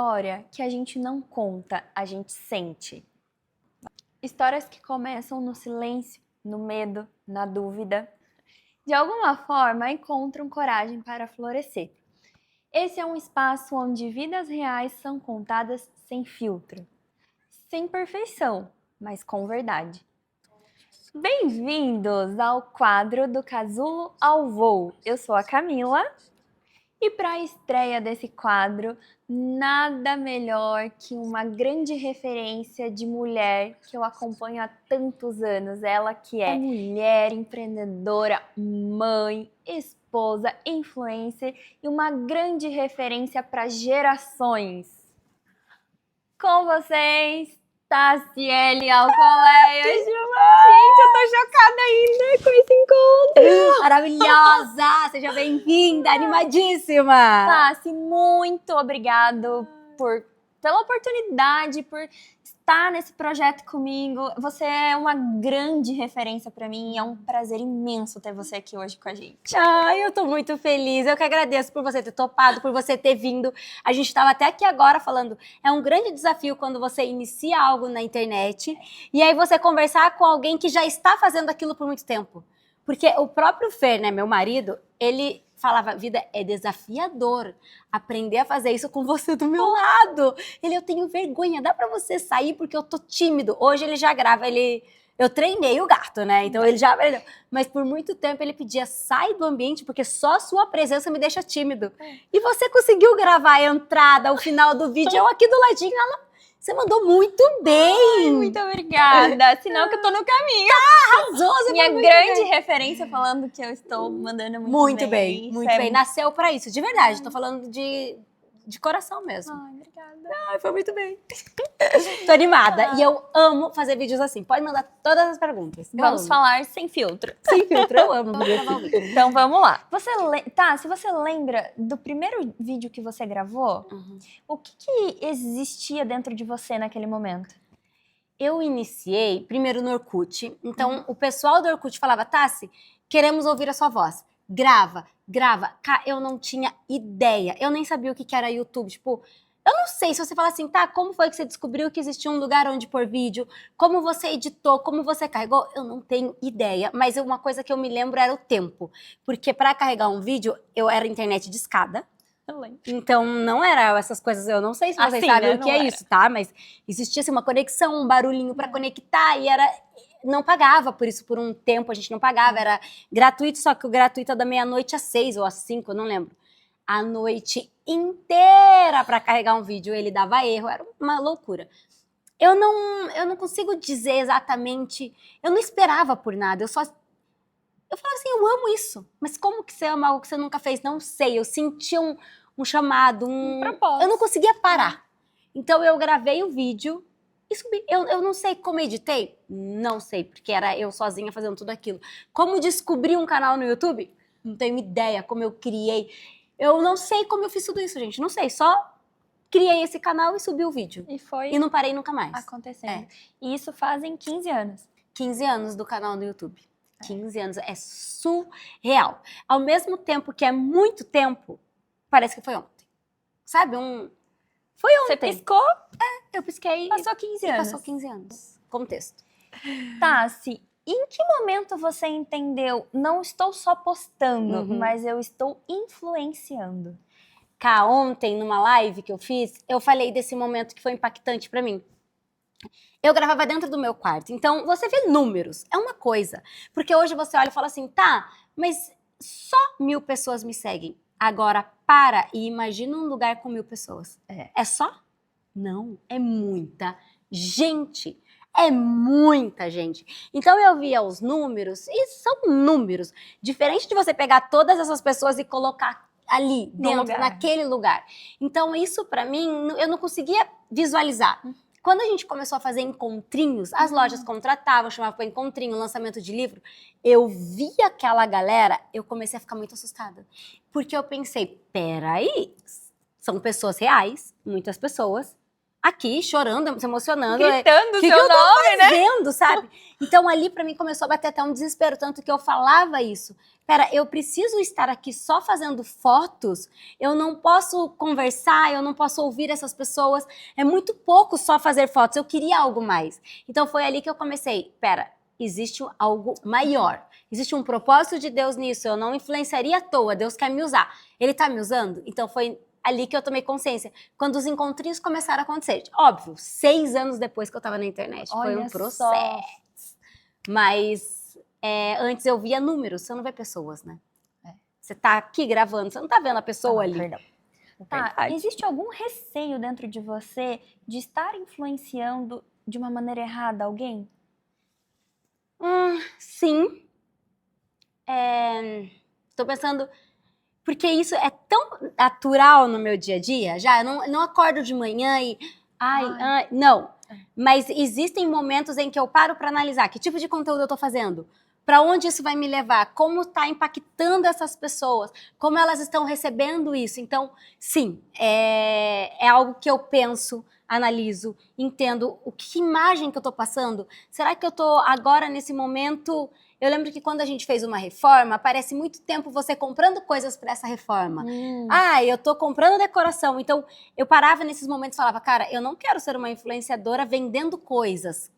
história que a gente não conta, a gente sente. Histórias que começam no silêncio, no medo, na dúvida. De alguma forma, encontram coragem para florescer. Esse é um espaço onde vidas reais são contadas sem filtro, sem perfeição, mas com verdade. Bem-vindos ao quadro do Casulo ao Voo. Eu sou a Camila e para a estreia desse quadro, nada melhor que uma grande referência de mulher que eu acompanho há tantos anos. Ela que é mulher, empreendedora, mãe, esposa, influencer e uma grande referência para gerações. Com vocês, Tassiele Alcoleia. Gente, eu tô chocada ainda com esse encontro. Maravilhosa! Seja bem-vinda, animadíssima! Tassi, muito obrigado pela oportunidade, por estar nesse projeto comigo. Você é uma grande referência pra mim e é um prazer imenso ter você aqui hoje com a gente. Ai, eu tô muito feliz. Eu que agradeço por você ter topado, por você ter vindo. A gente tava até aqui agora falando, é um grande desafio quando você inicia algo na internet e aí você conversar com alguém que já está fazendo aquilo por muito tempo. Porque o próprio Fer, né, meu marido, ele falava, vida é desafiador aprender a fazer isso com você do meu lado. Eu tenho vergonha, dá pra você sair porque eu tô tímido. Hoje ele já grava, eu treinei o gato, né, então ele já aprendeu. Mas por muito tempo ele pedia, sai do ambiente porque só a sua presença me deixa tímido. E você conseguiu gravar a entrada, o final do vídeo, eu aqui do ladinho, você mandou muito bem. Ai, muito obrigada. Sinal que eu tô no caminho. Arrasou, você Minha foi grande referência falando que eu estou mandando muito bem. Muito bem. Nasceu pra isso, de verdade. Tô falando de coração mesmo. Ai, obrigada. Ai, foi muito bem. Tô animada. E eu amo fazer vídeos assim. Pode mandar todas as perguntas. Vamos falar sem filtro. Sem filtro, eu amo. Então vamos lá. Se você lembra do primeiro vídeo que você gravou, o que existia dentro de você naquele momento? Eu iniciei primeiro no Orkut. Então, o pessoal do Orkut falava, Tassi, queremos ouvir a sua voz. Grava. Eu não tinha ideia. Eu nem sabia o que era YouTube. Tipo, eu não sei se você fala assim, tá, como foi que você descobriu que existia um lugar onde pôr vídeo? Como você editou? Como você carregou? Eu não tenho ideia. Mas uma coisa que eu me lembro era o tempo. Porque para carregar um vídeo, eu era internet de escada. Então, não era essas coisas, eu não sei se vocês sabem, né, o que é isso, tá? Mas existia assim, uma conexão, um barulhinho para conectar e não pagava por isso, por um tempo a gente não pagava, era gratuito, só que o gratuito é da meia-noite às 6 ou às 5, eu não lembro. A noite inteira para carregar um vídeo, ele dava erro, era uma loucura. Eu não consigo dizer exatamente, eu não esperava por nada, eu falava assim, eu amo isso, mas como que você ama algo que você nunca fez? Não sei, eu senti um chamado, um propósito. Eu não conseguia parar. Então eu gravei o vídeo e subi. Eu não sei como editei, não sei, porque era eu sozinha fazendo tudo aquilo. Como descobri um canal no YouTube? Não tenho ideia como eu criei. Eu não sei como eu fiz tudo isso, gente, não sei, só criei esse canal e subi o vídeo. E não parei nunca mais. Acontecendo. E isso fazem 15 anos. 15 anos do canal do YouTube. 15 anos, é surreal. Ao mesmo tempo que é muito tempo, parece que foi ontem. Sabe? Foi ontem. Você piscou? Eu pisquei. Passou 15 anos. Passou 15 anos. Contexto. Tassi, em que momento você entendeu, não estou só postando, mas eu estou influenciando? Ontem, numa live que eu fiz, eu falei desse momento que foi impactante pra mim. Eu gravava dentro do meu quarto, então você vê números, é uma coisa. Porque hoje você olha e fala assim, tá, mas só 1000 pessoas me seguem. Agora para e imagina um lugar com 1000 pessoas. É só? Não, é muita gente. É muita gente. Então eu via os números, e são números. Diferente de você pegar todas essas pessoas e colocar ali, dentro, naquele lugar. Então isso pra mim, eu não conseguia visualizar. Quando a gente começou a fazer encontrinhos, as lojas contratavam, chamavam para encontrinho, lançamento de livro, eu via aquela galera, eu comecei a ficar muito assustada. Porque eu pensei, peraí, são pessoas reais, muitas pessoas, aqui chorando, se emocionando. Gritando o seu nome, né? sabe? Então ali pra mim começou a bater até um desespero, tanto que eu falava isso. Pera, eu preciso estar aqui só fazendo fotos? Eu não posso conversar, eu não posso ouvir essas pessoas. É muito pouco só fazer fotos, eu queria algo mais. Então foi ali que eu comecei, pera, existe algo maior. Existe um propósito de Deus nisso, eu não influenciaria à toa, Deus quer me usar. Ele tá me usando? Então foi ali que eu tomei consciência. Quando os encontrinhos começaram a acontecer. Óbvio, 6 anos depois que eu tava na internet. Foi um processo. Só. Mas antes eu via números, você não vê pessoas, né? Você tá aqui gravando, você não tá vendo a pessoa ali. Perdão. Tá, existe algum receio dentro de você de estar influenciando de uma maneira errada alguém? Sim. Tô pensando... Porque isso é tão natural no meu dia a dia, já. Eu não acordo de manhã e... não. Mas existem momentos em que eu paro para analisar que tipo de conteúdo eu tô fazendo, para onde isso vai me levar, como está impactando essas pessoas, como elas estão recebendo isso. Então, sim, é algo que eu penso, analiso, entendo que imagem que eu estou passando. Será que eu estou agora nesse momento... Eu lembro que quando a gente fez uma reforma, parece muito tempo você comprando coisas para essa reforma. Eu tô comprando decoração. Então, eu parava nesses momentos e falava, cara, eu não quero ser uma influenciadora vendendo coisas.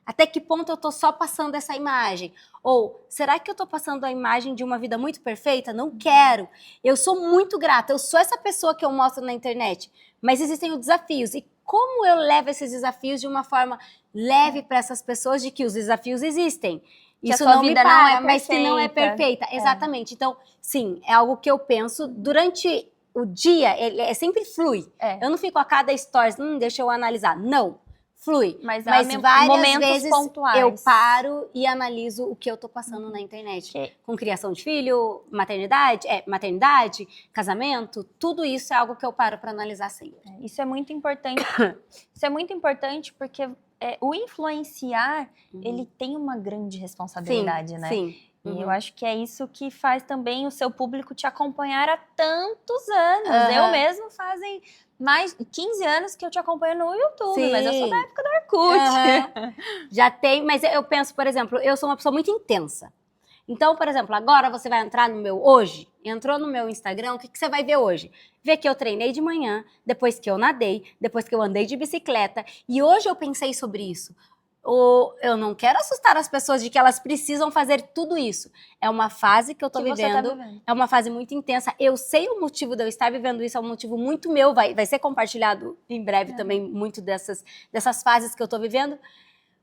Até que ponto eu tô só passando essa imagem? Ou, será que eu tô passando a imagem de uma vida muito perfeita? Não quero. Eu sou muito grata, eu sou essa pessoa que eu mostro na internet. Mas existem os desafios. E como eu levo esses desafios de uma forma leve para essas pessoas de que os desafios existem? Que isso a sua não vida me para, não é mas que não é perfeita. perfeita. Exatamente. Então, sim, é algo que eu penso durante o dia, ele sempre flui. Eu não fico a cada stories, deixa eu analisar. Não, flui. Mas várias momentos vezes pontuais. eu paro e analiso o que eu tô passando na internet. Com criação de filho, maternidade, casamento, tudo isso é algo que eu paro para analisar sempre. Isso é muito importante. Isso é muito importante porque o influenciar, ele tem uma grande responsabilidade, né? Sim. E eu acho que é isso que faz também o seu público te acompanhar há tantos anos. Eu mesmo fazem mais de 15 anos que eu te acompanho no YouTube, mas eu sou da época do Orkut. Já tem, mas eu penso, por exemplo, eu sou uma pessoa muito intensa. Então, por exemplo, agora você vai entrar no meu hoje, entrou no meu Instagram, o que você vai ver hoje? Ver que eu treinei de manhã, depois que eu nadei, depois que eu andei de bicicleta, e hoje eu pensei sobre isso. Eu não quero assustar as pessoas de que elas precisam fazer tudo isso. É uma fase que eu tô vivendo, é uma fase muito intensa. Eu sei o motivo de eu estar vivendo isso, é um motivo muito meu, vai ser compartilhado em breve também, muito dessas fases que eu tô vivendo.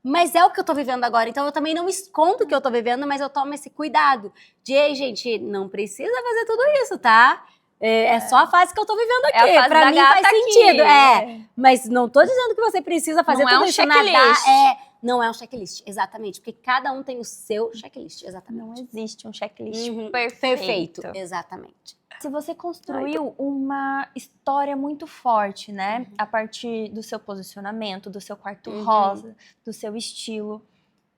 Mas é o que eu tô vivendo agora, então eu também não escondo o que eu tô vivendo, mas eu tomo esse cuidado de, ei, gente, não precisa fazer tudo isso, tá? É só a fase que eu tô vivendo aqui, pra mim faz sentido. Mas não tô dizendo que você precisa fazer tudo isso, nadar, não é um checklist, exatamente, porque cada um tem o seu checklist, exatamente. Não existe um checklist perfeito. Exatamente. Se você construiu uma história muito forte, né? A partir do seu posicionamento, do seu quarto rosa, do seu estilo.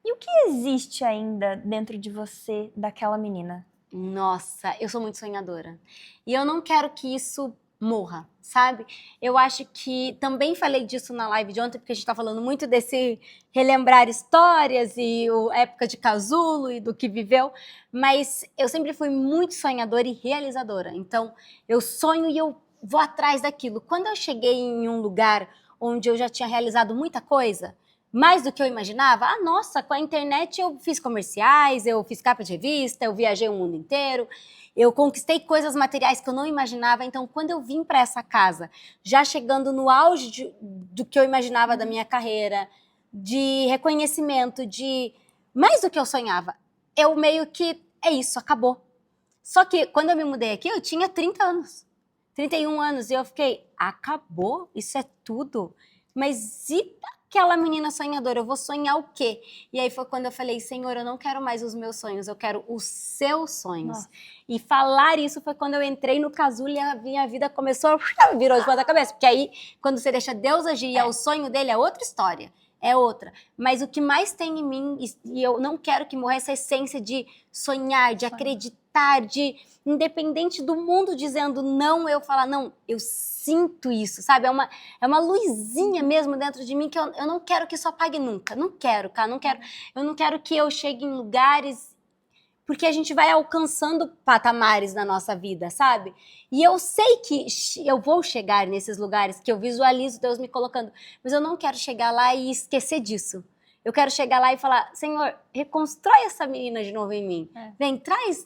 E o que existe ainda dentro de você daquela menina? Nossa, eu sou muito sonhadora. E eu não quero que isso morra, sabe? Eu acho que também falei disso na live de ontem, porque a gente tá falando muito desse relembrar histórias e a época de casulo e do que viveu, mas eu sempre fui muito sonhadora e realizadora. Então, eu sonho e eu vou atrás daquilo. Quando eu cheguei em um lugar onde eu já tinha realizado muita coisa, mais do que eu imaginava, nossa, com a internet eu fiz comerciais, eu fiz capa de revista, eu viajei o mundo inteiro, eu conquistei coisas materiais que eu não imaginava. Então, quando eu vim para essa casa, já chegando no auge do que eu imaginava da minha carreira, de reconhecimento, de mais do que eu sonhava, eu meio que, é isso, acabou. Só que quando eu me mudei aqui, eu tinha 30 anos, 31 anos, e eu fiquei, acabou? Isso é tudo? Mas e aquela menina sonhadora, eu vou sonhar o quê? E aí foi quando eu falei, Senhor, eu não quero mais os meus sonhos, eu quero os seus sonhos. Nossa. E falar isso foi quando eu entrei no casulo e a minha vida começou, virou de ponta cabeça. Porque aí, quando você deixa Deus agir e é o sonho dele, é outra história, é outra. Mas o que mais tem em mim, e eu não quero que morra, essa essência de sonhar, de acreditar acreditar, independente do mundo dizendo não, eu falar, não, eu sinto isso, sabe? É uma luzinha mesmo dentro de mim que eu não quero que isso apague nunca. Não quero, cara, eu não quero que eu chegue em lugares, porque a gente vai alcançando patamares na nossa vida, sabe? E eu sei que eu vou chegar nesses lugares, que eu visualizo Deus me colocando, mas eu não quero chegar lá e esquecer disso. Eu quero chegar lá e falar, Senhor, reconstrói essa menina de novo em mim. Vem, traz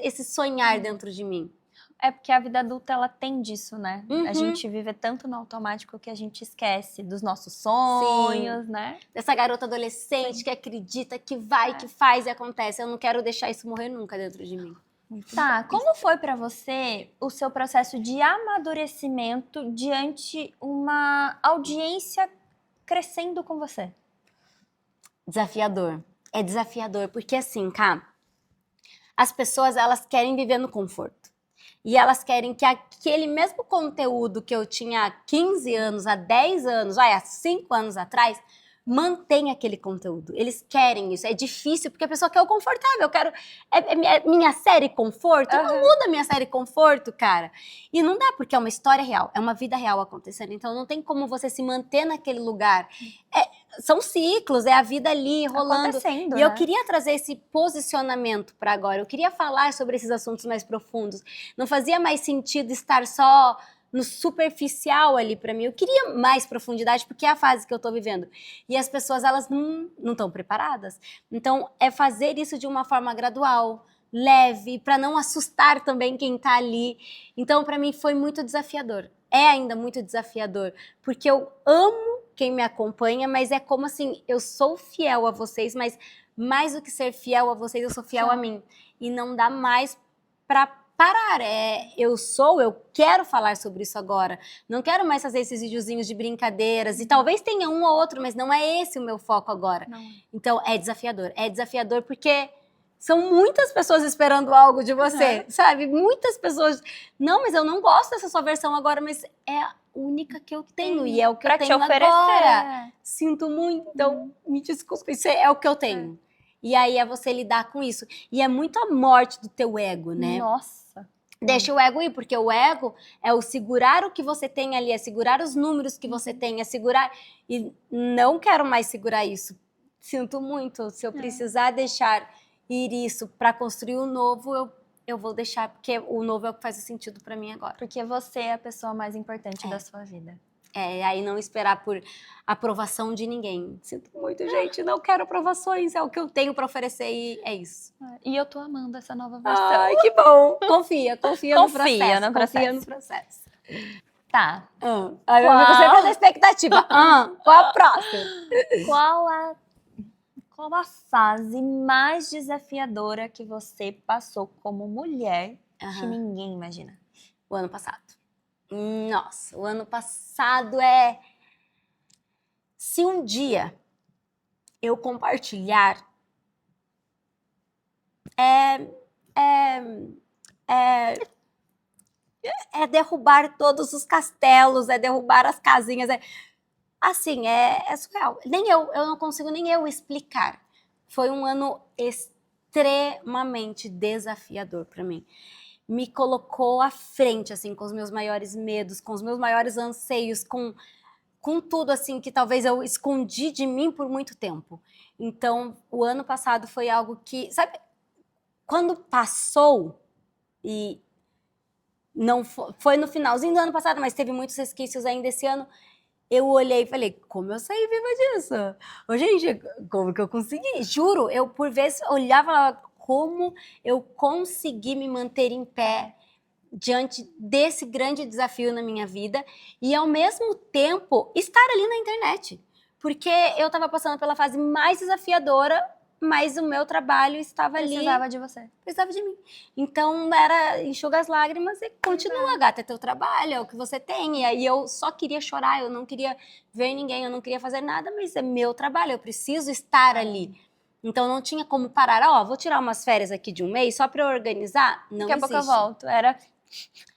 esse sonhar dentro de mim. É porque a vida adulta, ela tem disso, né? A gente vive tanto no automático que a gente esquece dos nossos sonhos, né? Dessa garota adolescente que acredita, que vai, que faz e acontece. Eu não quero deixar isso morrer nunca dentro de mim. Tá, como foi pra você o seu processo de amadurecimento diante uma audiência crescendo com você? Desafiador. É desafiador, porque assim, cá, as pessoas, elas querem viver no conforto. E elas querem que aquele mesmo conteúdo que eu tinha há 15 anos, há 10 anos, há 5 anos atrás, mantenha aquele conteúdo. Eles querem isso. É difícil, porque a pessoa quer o confortável. Eu quero... É minha série conforto? Não muda a minha série conforto, cara. E não dá, porque é uma história real. É uma vida real acontecendo. Então, não tem como você se manter naquele lugar. São ciclos, é a vida ali rolando. Acontecendo, e eu queria trazer esse posicionamento para agora. Eu queria falar sobre esses assuntos mais profundos. Não fazia mais sentido estar só no superficial ali para mim. Eu queria mais profundidade, porque é a fase que eu tô vivendo. E as pessoas, elas não estão preparadas. Então, é fazer isso de uma forma gradual, leve, para não assustar também quem tá ali. Então, para mim, foi muito desafiador. É ainda muito desafiador, porque eu amo quem me acompanha, mas é como assim, eu sou fiel a vocês, mas mais do que ser fiel a vocês, eu sou fiel a mim. E não dá mais para parar. Eu quero falar sobre isso agora. Não quero mais fazer esses videozinhos de brincadeiras. E talvez tenha um ou outro, mas não é esse o meu foco agora. Não. Então, é desafiador. É desafiador porque são muitas pessoas esperando algo de você, sabe? Muitas pessoas. Não, mas eu não gosto dessa sua versão agora, mas é a única que eu tenho. E é o que eu tenho agora. Sinto muito. Então, me desculpe. Isso é o que eu tenho. E aí é você lidar com isso. E é muito a morte do teu ego, né? Nossa. Deixa o ego ir, porque o ego é o segurar o que você tem ali, é segurar os números que você tem, é segurar... E não quero mais segurar isso. Sinto muito. Se eu precisar deixar ir isso para construir o novo, eu vou deixar, porque o novo é o que faz sentido para mim agora. Porque você é a pessoa mais importante da sua vida. Aí não esperar por aprovação de ninguém. Sinto muito, gente, não quero aprovações, é o que eu tenho para oferecer e é isso. E eu tô amando essa nova versão. Ai, que bom! Confia no processo. Confia no processo. Tá. Aí eu fico sempre na expectativa. Qual a próxima? Qual a fase mais desafiadora que você passou como mulher que ninguém imagina? O ano passado. Nossa, o ano passado se um dia eu compartilhar, é derrubar todos os castelos, é derrubar as casinhas, assim, é surreal. Eu não consigo nem eu explicar. Foi um ano extremamente desafiador para mim. Me colocou à frente, assim, com os meus maiores medos, com os meus maiores anseios, com tudo, assim, que talvez eu escondi de mim por muito tempo. Então, o ano passado foi algo que, sabe, quando passou, e não foi no finalzinho do ano passado, mas teve muitos resquícios ainda esse ano, eu olhei e falei, como eu saí viva disso? Ô, gente, como que eu consegui? Juro, eu por vezes olhava e falava, como eu consegui me manter em pé diante desse grande desafio na minha vida e, ao mesmo tempo, estar ali na internet. Porque eu estava passando pela fase mais desafiadora, mas o meu trabalho estava ali. Precisava de você. Precisava de mim. Então, era enxuga as lágrimas e continua, gata, é teu trabalho, é o que você tem. E aí eu só queria chorar, eu não queria ver ninguém, eu não queria fazer nada, mas é meu trabalho, eu preciso estar ali. Então, não tinha como parar. Vou tirar umas férias aqui de um mês só para eu organizar. Não existe. Daqui a pouco eu volto.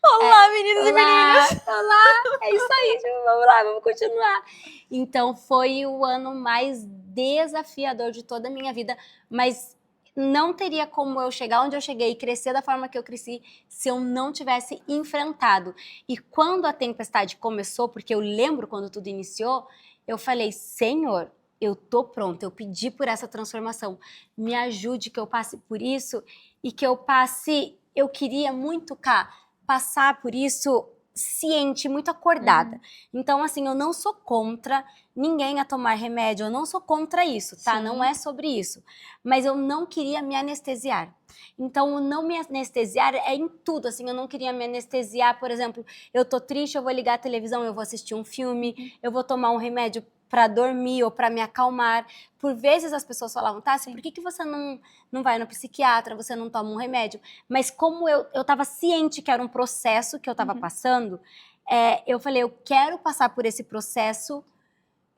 Olá, meninos e meninas! Olá! É isso aí, vamos lá, vamos continuar. Então, foi o ano mais desafiador de toda a minha vida, mas não teria como eu chegar onde eu cheguei e crescer da forma que eu cresci se eu não tivesse enfrentado. E quando a tempestade começou, porque eu lembro quando tudo iniciou, eu falei, Senhor, eu tô pronta, eu pedi por essa transformação, me ajude que eu passe por isso e que eu passe, eu queria muito, passar por isso ciente, muito acordada. Então, assim, eu não sou contra ninguém a tomar remédio, eu não sou contra isso, tá? Sim. Não é sobre isso. Mas eu não queria me anestesiar. Então, o não me anestesiar é em tudo, assim, eu não queria me anestesiar, por exemplo, eu tô triste, eu vou ligar a televisão, eu vou assistir um filme, eu vou tomar um remédio para dormir ou para me acalmar. Por vezes as pessoas falavam, Tassi, por que você não vai no psiquiatra, você não toma um remédio? Mas como eu estava ciente que era um processo que eu estava passando, eu falei, eu quero passar por esse processo.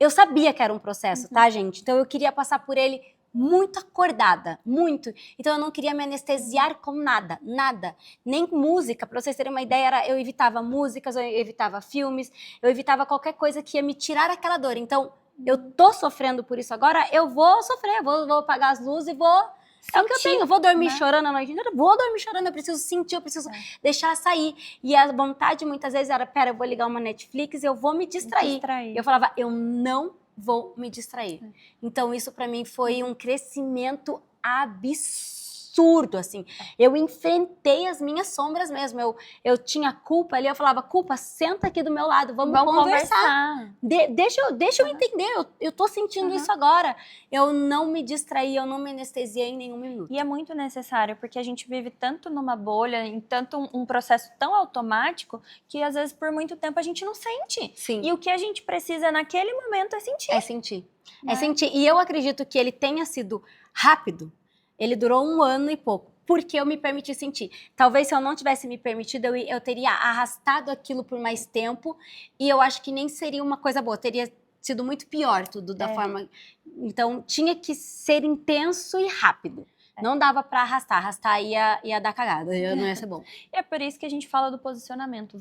Eu sabia que era um processo, tá, gente? Então eu queria passar por ele muito acordada, muito. Então eu não queria me anestesiar com nada, nada. Nem música, pra vocês terem uma ideia, eu evitava músicas, eu evitava filmes, eu evitava qualquer coisa que ia me tirar aquela dor. Então, eu tô sofrendo por isso agora, eu vou sofrer, vou apagar as luzes e vou... É o que eu tenho, eu vou dormir chorando a noite inteira, vou dormir chorando, eu preciso sentir, eu preciso deixar sair. E a vontade muitas vezes era, pera, eu vou ligar uma Netflix e eu vou me distrair. E eu falava, eu não vou me distrair. Então isso pra mim foi um crescimento absurdo, assim. Eu enfrentei as minhas sombras mesmo. Eu tinha culpa ali, eu falava, culpa, senta aqui do meu lado, vamos conversar. Deixa eu entender, eu tô sentindo isso agora. Eu não me distraí, eu não me anestesiei em nenhum minuto. E é muito necessário, porque a gente vive tanto numa bolha, em tanto um processo tão automático, que às vezes por muito tempo a gente não sente. Sim. E o que a gente precisa naquele momento é sentir. É sentir. É sentir. E eu acredito que ele tenha sido rápido. Ele durou 1 ano e pouco, porque eu me permiti sentir. Talvez se eu não tivesse me permitido, eu teria arrastado aquilo por mais tempo e eu acho que nem seria uma coisa boa, teria sido muito pior tudo da forma... Então, tinha que ser intenso e rápido. Não dava pra arrastar ia dar cagada, não ia ser bom. E é por isso que a gente fala do posicionamento,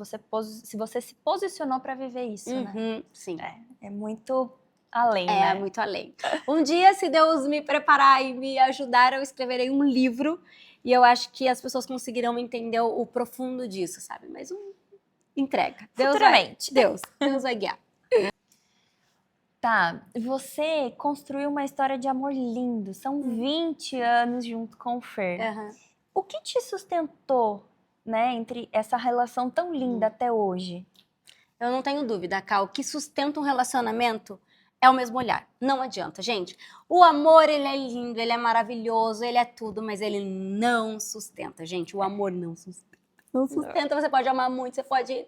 se você se posicionou pra viver isso, né? Sim. É muito... além, né? É, muito além. Um dia, se Deus me preparar e me ajudar, eu escreverei um livro e eu acho que as pessoas conseguirão entender o profundo disso, sabe? Mas entrega. Futuramente. Deus vai guiar. Tá, você construiu uma história de amor lindo, são 20 anos junto com o Fer. O que te sustentou, né, entre essa relação tão linda até hoje? Eu não tenho dúvida, Ká, o que sustenta um relacionamento é o mesmo olhar. Não adianta, gente. O amor, ele é lindo, ele é maravilhoso, ele é tudo, mas ele não sustenta, gente. O amor não sustenta. Não sustenta, você pode amar muito, você pode...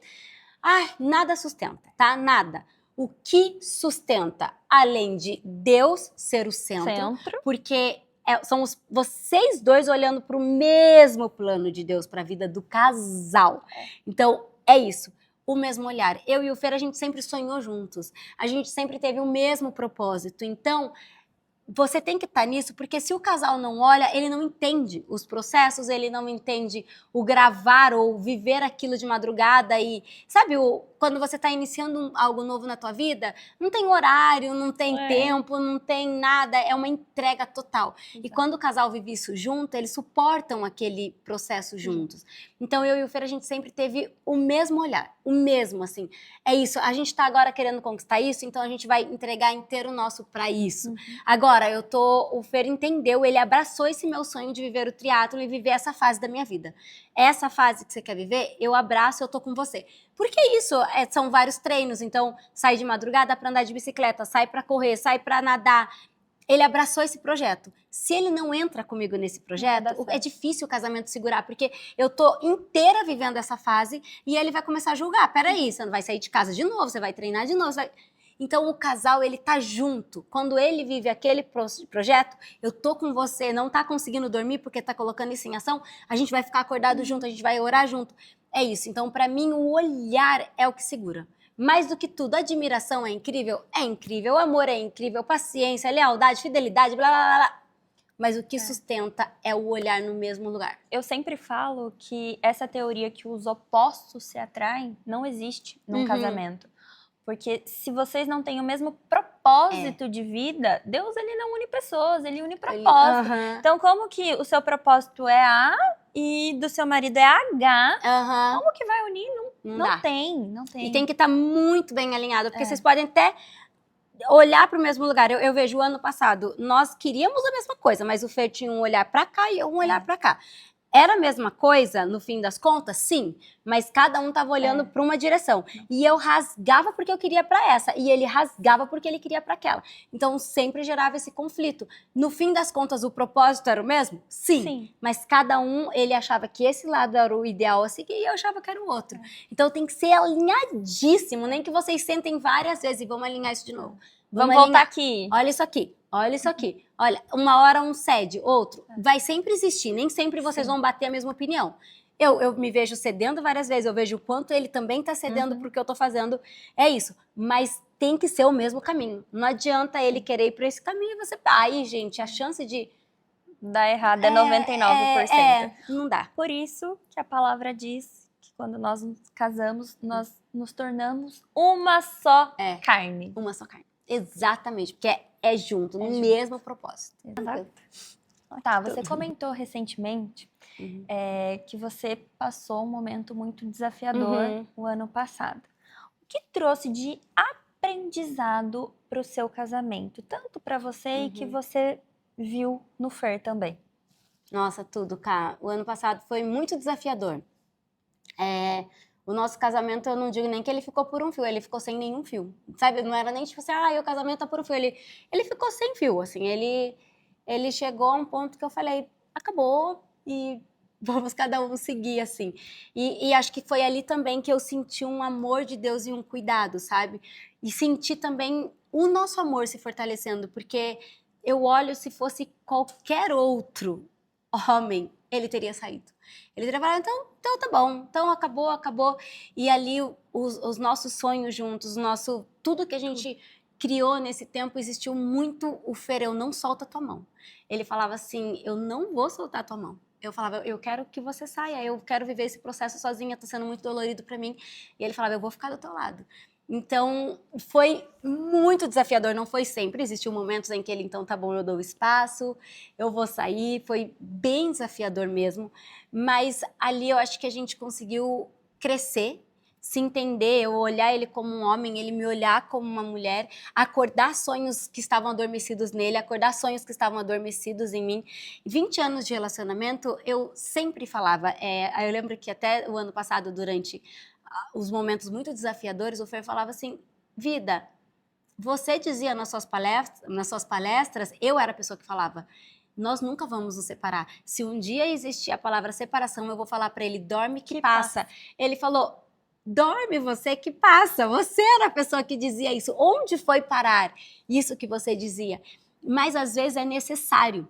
nada sustenta, tá? Nada. O que sustenta, além de Deus ser o centro. Porque são vocês dois olhando para o mesmo plano de Deus, para a vida do casal. Então, é isso. O mesmo olhar. Eu e o Fer, a gente sempre sonhou juntos. A gente sempre teve o mesmo propósito. Então, você tem que estar nisso, porque se o casal não olha, ele não entende os processos, ele não entende o gravar ou viver aquilo de madrugada e, sabe, quando você está iniciando algo novo na tua vida, não tem horário, não tem tempo, não tem nada, é uma entrega total. E quando o casal vive isso junto, eles suportam aquele processo juntos. Então, eu e o Fer, a gente sempre teve o mesmo olhar, o mesmo, assim. É isso, a gente tá agora querendo conquistar isso, então a gente vai entregar inteiro nosso pra isso. Agora, o Fer entendeu, ele abraçou esse meu sonho de viver o triatlo e viver essa fase da minha vida. Essa fase que você quer viver, eu abraço, eu tô com você. Porque isso, são vários treinos, então sai de madrugada pra andar de bicicleta, sai pra correr, sai pra nadar. Ele abraçou esse projeto. Se ele não entra comigo nesse projeto, é difícil o casamento segurar, porque eu tô inteira vivendo essa fase e ele vai começar a julgar. Peraí, você não vai sair de casa de novo, você vai treinar de novo, Então, o casal, ele tá junto. Quando ele vive aquele projeto, eu tô com você, não tá conseguindo dormir porque tá colocando isso em ação, a gente vai ficar acordado junto, a gente vai orar junto. É isso. Então, pra mim, o olhar é o que segura. Mais do que tudo, a admiração é incrível, o amor é incrível, paciência, lealdade, fidelidade, blá, blá, blá, blá. Mas o que sustenta é o olhar no mesmo lugar. Eu sempre falo que essa teoria que os opostos se atraem não existe num casamento. Porque se vocês não têm o mesmo propósito de vida, Deus, ele não une pessoas, ele une propósito. Então, como que o seu propósito é A e do seu marido é H, como que vai unir? Não tem. E tem que estar muito bem alinhado, porque vocês podem até olhar para o mesmo lugar. Eu vejo o ano passado, nós queríamos a mesma coisa, mas o Fer tinha um olhar para cá e eu um olhar para cá. Era a mesma coisa, no fim das contas? Sim, mas cada um estava olhando para uma direção. E eu rasgava porque eu queria para essa, e ele rasgava porque ele queria para aquela. Então sempre gerava esse conflito. No fim das contas, o propósito era o mesmo? Sim. Mas cada um, ele achava que esse lado era o ideal a seguir e eu achava que era o outro. Então tem que ser alinhadíssimo, nem que vocês sentem várias vezes e vamos alinhar isso de novo. Vamos voltar aqui. Olha isso aqui. Olha isso aqui. Olha, uma hora um cede, outro. Vai sempre existir, nem sempre vocês vão bater a mesma opinião. Eu me vejo cedendo várias vezes, eu vejo o quanto ele também tá cedendo porque eu tô fazendo. É isso. Mas tem que ser o mesmo caminho. Não adianta ele querer ir por esse caminho e você... Aí, gente, a chance de... dar errado é 99%. Não dá. Por isso que a palavra diz que quando nós nos casamos, nós nos tornamos uma só carne. Uma só carne. Exatamente, porque é junto, no mesmo propósito. Exato. Tá, você comentou recentemente que você passou um momento muito desafiador o ano passado. O que trouxe de aprendizado para o seu casamento? Tanto para você e que você viu no Fer também. Nossa, tudo, Cá. O ano passado foi muito desafiador. O nosso casamento, eu não digo nem que ele ficou por um fio, ele ficou sem nenhum fio. Sabe, não era nem tipo assim, o casamento tá por um fio. Ele ficou sem fio, assim. Ele chegou a um ponto que eu falei, acabou e vamos cada um seguir, assim. E acho que foi ali também que eu senti um amor de Deus e um cuidado, sabe? E senti também o nosso amor se fortalecendo, porque eu olho, se fosse qualquer outro homem, ele teria saído. Ele teria falado, então tá bom, então acabou. E ali os nossos sonhos juntos, tudo que a gente criou nesse tempo, existiu muito o Fer, eu não solto a tua mão. Ele falava assim, eu não vou soltar a tua mão. Eu falava, eu quero que você saia, eu quero viver esse processo sozinha, tá sendo muito dolorido pra mim. E ele falava, eu vou ficar do teu lado. Então, foi muito desafiador, não foi sempre. Existiu momentos em que ele, então, tá bom, eu dou espaço, eu vou sair. Foi bem desafiador mesmo. Mas ali eu acho que a gente conseguiu crescer, se entender, eu olhar ele como um homem, ele me olhar como uma mulher, acordar sonhos que estavam adormecidos nele, acordar sonhos que estavam adormecidos em mim. 20 anos de relacionamento, eu sempre falava, eu lembro que até o ano passado, durante os momentos muito desafiadores, o Fer falava assim, vida, você dizia nas suas palestras, eu era a pessoa que falava, nós nunca vamos nos separar. Se um dia existir a palavra separação, eu vou falar para ele, dorme que passa. Ele falou, dorme você que passa. Você era a pessoa que dizia isso. Onde foi parar isso que você dizia? Mas às vezes é necessário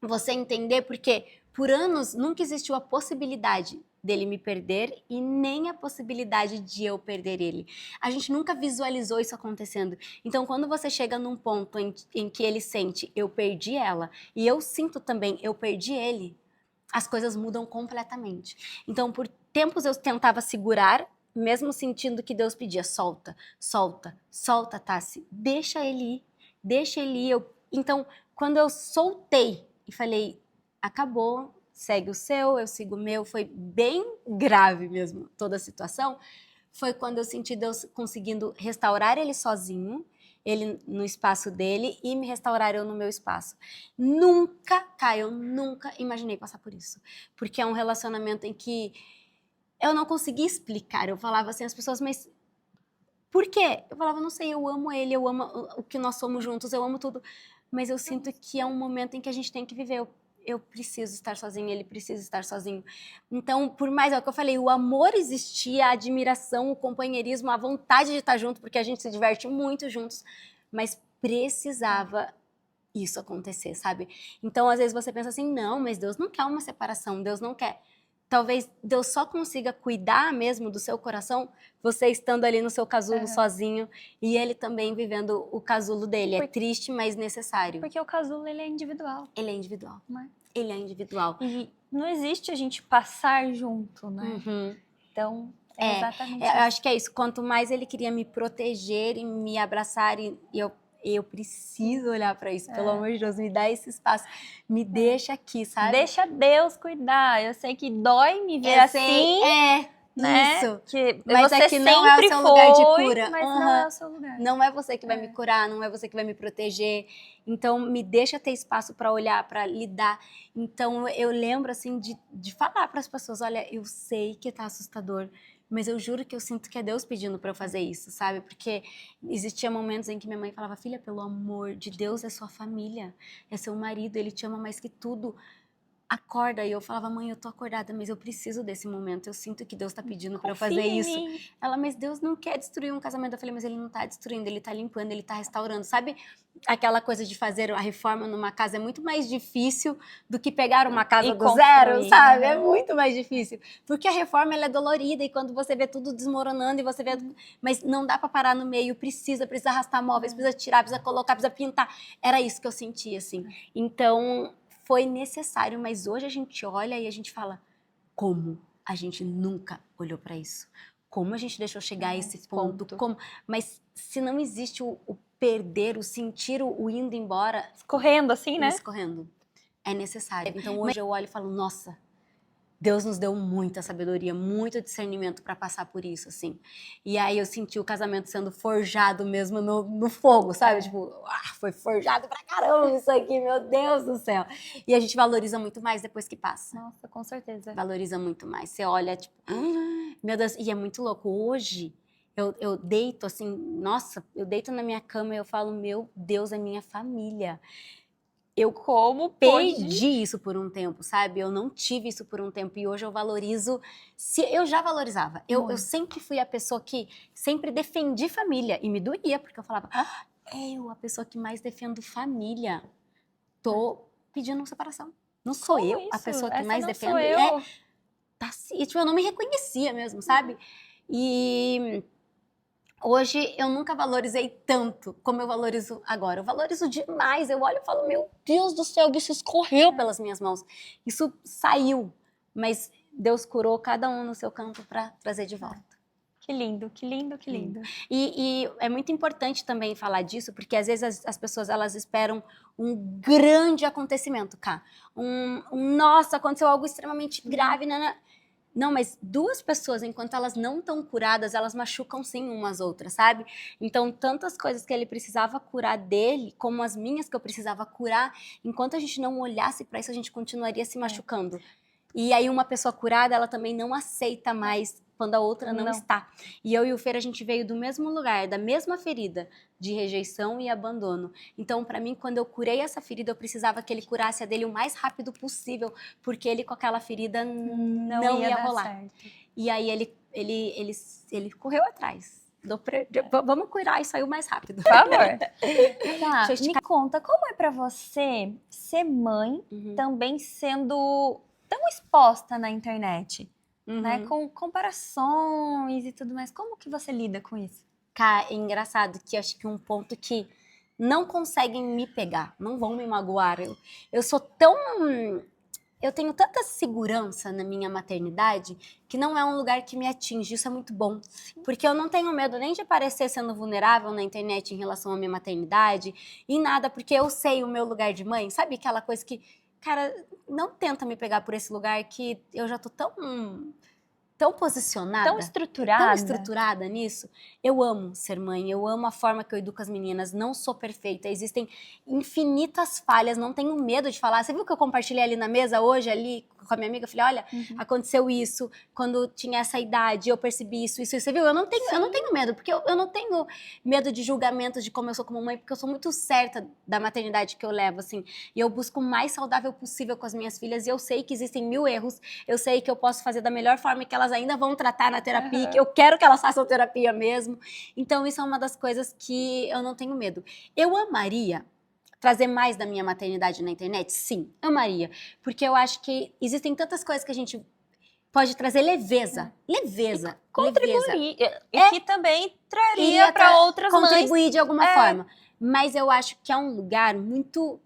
você entender, porque por anos nunca existiu a possibilidade dele me perder e nem a possibilidade de eu perder ele. A gente nunca visualizou isso acontecendo. Então, quando você chega num ponto em que ele sente, eu perdi ela, e eu sinto também, eu perdi ele, as coisas mudam completamente. Então, por tempos eu tentava segurar, mesmo sentindo que Deus pedia, solta, Tassi, deixa ele ir. Então, quando eu soltei e falei, acabou, segue o seu, eu sigo o meu, foi bem grave mesmo toda a situação, foi quando eu senti Deus conseguindo restaurar ele sozinho, ele no espaço dele e me restaurar eu no meu espaço. Eu nunca imaginei passar por isso, porque é um relacionamento em que eu não conseguia explicar, eu falava assim às pessoas, mas por quê? Eu falava, não sei, eu amo ele, eu amo o que nós somos juntos, eu amo tudo, mas eu sinto que é um momento em que a gente tem que viver. Eu preciso estar sozinho, ele precisa estar sozinho. Então, por mais, é o que eu falei, o amor existia, a admiração, o companheirismo, a vontade de estar junto, porque a gente se diverte muito juntos, mas precisava isso acontecer, sabe? Então, às vezes você pensa assim, não, mas Deus não quer uma separação, Deus não quer. Talvez Deus só consiga cuidar mesmo do seu coração, você estando ali no seu casulo sozinho e ele também vivendo o casulo dele. É triste, mas necessário. Porque o casulo, ele é individual. Ele é individual. Não é? Ele é individual. E não existe a gente passar junto, né? Então, exatamente Eu isso. acho que é isso. Quanto mais ele queria me proteger e me abraçar, e eu preciso olhar pra isso. Pelo amor de Deus, me dá esse espaço. Me deixa aqui, sabe? Deixa Deus cuidar. Eu sei que dói me ver Eu sei, assim, né? isso. Que Mas você aqui não é o sempre seu lugar de foi, cura. mas não é o seu lugar. Não é você que vai me curar, não é você que vai me proteger. Então, me deixa ter espaço para olhar, para lidar. Então, eu lembro, assim, de falar para as pessoas, olha, eu sei que tá assustador, mas eu juro que eu sinto que é Deus pedindo para eu fazer isso, sabe? Porque existia momentos em que minha mãe falava, filha, pelo amor de Deus, é sua família, é seu marido, ele te ama mais que tudo. Acorda, e eu falava, mãe, eu tô acordada, mas eu preciso desse momento, eu sinto que Deus tá pedindo pra eu fazer Confia em isso. mim. Ela, mas Deus não quer destruir um casamento. Eu falei, mas ele não tá destruindo, ele tá limpando, ele tá restaurando. Sabe aquela coisa de fazer a reforma numa casa é muito mais difícil do que pegar uma casa do zero, sabe? É muito mais difícil. Porque a reforma, ela é dolorida, e quando você vê tudo desmoronando, e você vê... Mas não dá pra parar no meio, precisa arrastar móveis, precisa tirar, precisa colocar, precisa pintar. Era isso que eu sentia, assim. Então... foi necessário, mas hoje a gente olha e a gente fala, como a gente nunca olhou para isso? Como a gente deixou chegar a esse ponto? Como? Mas se não existe o perder, o sentir, o indo embora... Escorrendo assim, né? Escorrendo. É necessário. Então hoje eu olho e falo, nossa, Deus nos deu muita sabedoria, muito discernimento para passar por isso, assim. E aí eu senti o casamento sendo forjado mesmo no fogo, sabe? Tipo, foi forjado pra caramba isso aqui, meu Deus do céu. E a gente valoriza muito mais depois que passa. Nossa, com certeza. Valoriza muito mais. Você olha, tipo, meu Deus, e é muito louco. Hoje, eu deito assim, nossa, eu deito na minha cama e eu falo, meu Deus, é minha família. Eu perdi isso por um tempo, sabe? Eu não tive isso por um tempo e hoje eu valorizo. Eu já valorizava. Eu sempre fui a pessoa que sempre defendi família e me doía, porque eu falava, eu, a pessoa que mais defendo família, tô pedindo separação. Não sou eu a pessoa que mais defendo. E tipo, eu não me reconhecia mesmo, sabe? E hoje eu nunca valorizei tanto como eu valorizo agora. Eu valorizo demais. Eu olho e falo, meu Deus do céu, isso escorreu pelas minhas mãos. Isso saiu. Mas Deus curou cada um no seu campo para trazer de volta. Que lindo, que lindo, que lindo. E é muito importante também falar disso, porque às vezes as pessoas elas esperam um grande acontecimento, cá. Nossa, aconteceu algo extremamente grave, né? Não, mas duas pessoas, enquanto elas não estão curadas, elas machucam sim umas outras, sabe? Então, tantas coisas que ele precisava curar dele, como as minhas que eu precisava curar, enquanto a gente não olhasse para isso, a gente continuaria se machucando. E aí uma pessoa curada, ela também não aceita mais quando a outra não está. E eu e o Fer, a gente veio do mesmo lugar, da mesma ferida de rejeição e abandono. Então, para mim, quando eu curei essa ferida, eu precisava que ele curasse a dele o mais rápido possível, porque ele com aquela ferida não ia rolar. Certo. E aí ele correu atrás. Vamos curar isso aí o mais rápido. Por favor. Tá, me conta, como é pra você ser mãe, também sendo tão exposta na internet? Né? Com comparações e tudo mais. Como que você lida com isso? Cara, é engraçado que acho que um ponto que não conseguem me pegar, não vão me magoar. Eu sou tão... Eu tenho tanta segurança na minha maternidade que não é um lugar que me atinge. Isso é muito bom. Porque eu não tenho medo nem de aparecer sendo vulnerável na internet em relação à minha maternidade, em nada, porque eu sei o meu lugar de mãe. Sabe aquela coisa que, cara, não tenta me pegar por esse lugar que eu já tô tão posicionada, tão estruturada nisso. Eu amo ser mãe, eu amo a forma que eu educo as meninas, não sou perfeita, existem infinitas falhas, não tenho medo de falar. Você viu que eu compartilhei ali na mesa hoje, ali com a minha amiga? Eu falei, olha, aconteceu isso, quando tinha essa idade, eu percebi isso. Você viu? Eu não tenho medo, porque eu não tenho medo de julgamentos de como eu sou como mãe, porque eu sou muito certa da maternidade que eu levo, assim. E eu busco o mais saudável possível com as minhas filhas, e eu sei que existem 1000 erros, eu sei que eu posso fazer da melhor forma que elas ainda vão tratar na terapia, que eu quero que elas façam terapia mesmo. Então, isso é uma das coisas que eu não tenho medo. Eu amaria trazer mais da minha maternidade na internet? Sim, amaria. Porque eu acho que existem tantas coisas que a gente pode trazer leveza. Leveza. Contribuir. E que também traria para outras mães. Contribuir de alguma forma. Mas eu acho que é um lugar muito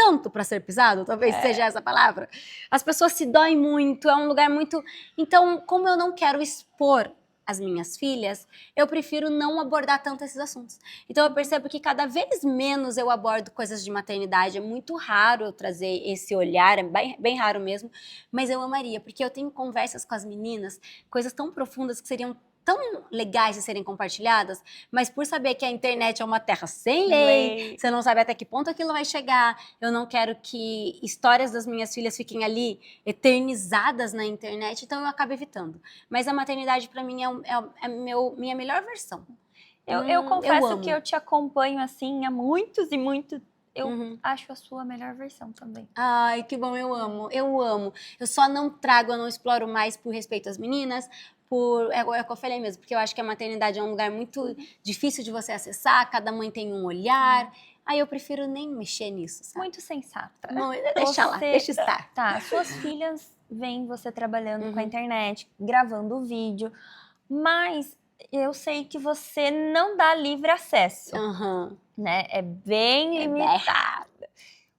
santo para ser pisado, talvez seja essa palavra. As pessoas se doem muito, é um lugar muito... Então, como eu não quero expor as minhas filhas, eu prefiro não abordar tanto esses assuntos. Então eu percebo que cada vez menos eu abordo coisas de maternidade, é muito raro eu trazer esse olhar, é bem raro mesmo, mas eu amaria, porque eu tenho conversas com as meninas, coisas tão profundas que seriam tão legais de serem compartilhadas, mas por saber que a internet é uma terra sem lei, você não sabe até que ponto aquilo vai chegar, eu não quero que histórias das minhas filhas fiquem ali eternizadas na internet, então eu acabo evitando. Mas a maternidade para mim é minha melhor versão. Eu confesso que eu te acompanho assim há muitos e muitos. Eu acho a sua melhor versão também. Ai, que bom, eu amo, eu amo. Eu só não trago, eu não exploro mais por respeito às meninas, é o que eu falei mesmo, porque eu acho que a maternidade é um lugar muito difícil de você acessar, cada mãe tem um olhar, aí eu prefiro nem mexer nisso, sabe? Muito sensata. Deixa lá, deixa estar. Tá, suas filhas veem você trabalhando com a internet, gravando vídeo, mas eu sei que você não dá livre acesso, né? É bem limitado.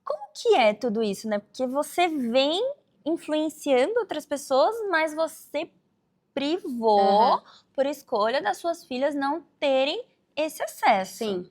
Como que é tudo isso, né? Porque você vem influenciando outras pessoas, mas você privou, por escolha das suas filhas, não terem esse acesso. Sim.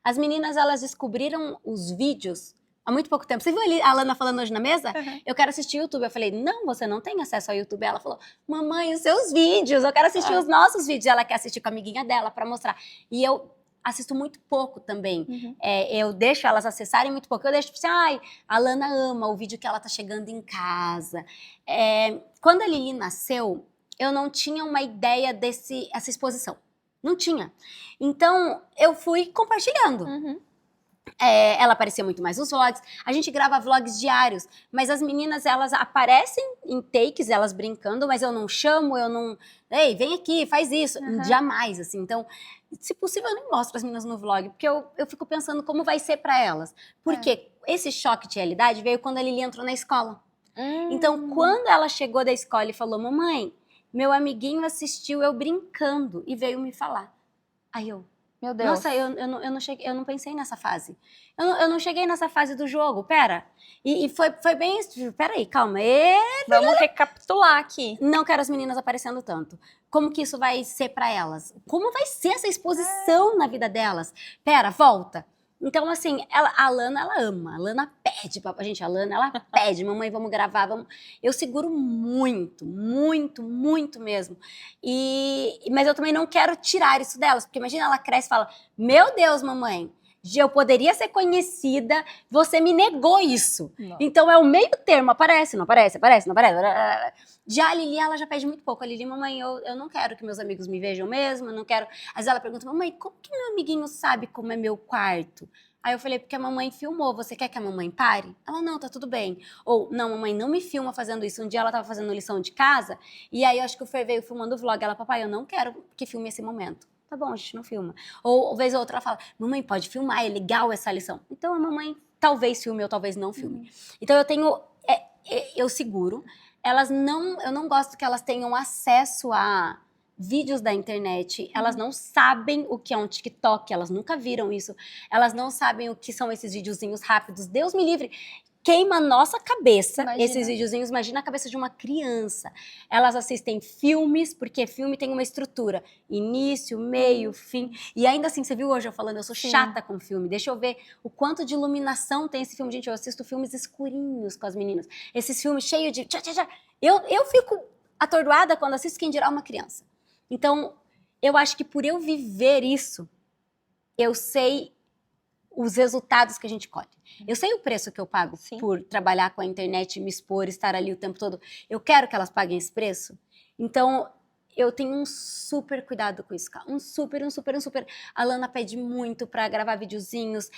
As meninas, elas descobriram os vídeos há muito pouco tempo. Você viu ali a Alana falando hoje na mesa? Eu quero assistir YouTube. Eu falei, não, você não tem acesso ao YouTube. Ela falou, mamãe, os seus vídeos, eu quero assistir os nossos vídeos. Ela quer assistir com a amiguinha dela para mostrar. E eu assisto muito pouco também. Eu deixo elas acessarem muito pouco. Eu deixo assim, ai, a Alana ama o vídeo que ela tá chegando em casa. Quando a Lili nasceu, eu não tinha uma ideia essa exposição. Não tinha. Então, eu fui compartilhando. Ela aparecia muito mais nos vlogs. A gente grava vlogs diários, mas as meninas, elas aparecem em takes, elas brincando, mas eu não chamo, eu não... Ei, vem aqui, faz isso. Jamais, assim. Então, se possível, eu nem mostro as meninas no vlog, porque eu fico pensando como vai ser pra elas. Porque esse choque de realidade veio quando a Lili entrou na escola. Então, quando ela chegou da escola e falou, mamãe, meu amiguinho assistiu eu brincando e veio me falar. Aí eu, meu Deus. Nossa, eu não pensei nessa fase. Eu não cheguei nessa fase do jogo, pera. E foi bem isso. Peraí, calma. Vamos recapitular aqui. Não quero as meninas aparecendo tanto. Como que isso vai ser pra elas? Como vai ser essa exposição na vida delas? Pera, volta. Então, assim, a Alana, ela ama. A Alana pede, gente, a Alana, ela pede. Mamãe, vamos gravar, vamos... Eu seguro muito, muito, muito mesmo. Mas eu também não quero tirar isso delas. Porque imagina, ela cresce e fala, meu Deus, mamãe, eu poderia ser conhecida, você me negou isso. Não. Então, é o meio termo, aparece, não aparece, aparece, não aparece. Já a Lili, ela já pede muito pouco. A Lili, mamãe, eu não quero que meus amigos me vejam mesmo, eu não quero... Às vezes ela pergunta, mamãe, como que meu amiguinho sabe como é meu quarto? Aí eu falei, porque a mamãe filmou, você quer que a mamãe pare? Ela, não, tá tudo bem. Ou, não, mamãe, não me filma fazendo isso. Um dia ela tava fazendo lição de casa, e aí eu acho que o Fer veio filmando o vlog. Ela, papai, eu não quero que filme esse momento. Tá bom, a gente não filma. Ou, vez ou outra, ela fala, mamãe, pode filmar, é legal essa lição. Então a mamãe talvez filme ou talvez não filme. Então eu tenho, eu seguro. Eu não gosto que elas tenham acesso a vídeos da internet, elas não sabem o que é um TikTok, elas nunca viram isso, elas não sabem o que são esses videozinhos rápidos, Deus me livre, queima a nossa cabeça, esses videozinhos, imagina a cabeça de uma criança. Elas assistem filmes, porque filme tem uma estrutura, início, meio, fim, e ainda assim, você viu hoje eu falando, eu sou chata com filme, deixa eu ver o quanto de iluminação tem esse filme, gente, eu assisto filmes escurinhos com as meninas, esses filmes cheios de... Eu fico atordoada quando assisto, quem dirá uma criança. Então, eu acho que por eu viver isso, eu sei os resultados que a gente colhe. Eu sei o preço que eu pago por trabalhar com a internet, me expor, estar ali o tempo todo. Eu quero que elas paguem esse preço. Então, eu tenho um super cuidado com isso, cara. Um super. A Lana pede muito pra gravar videozinhos.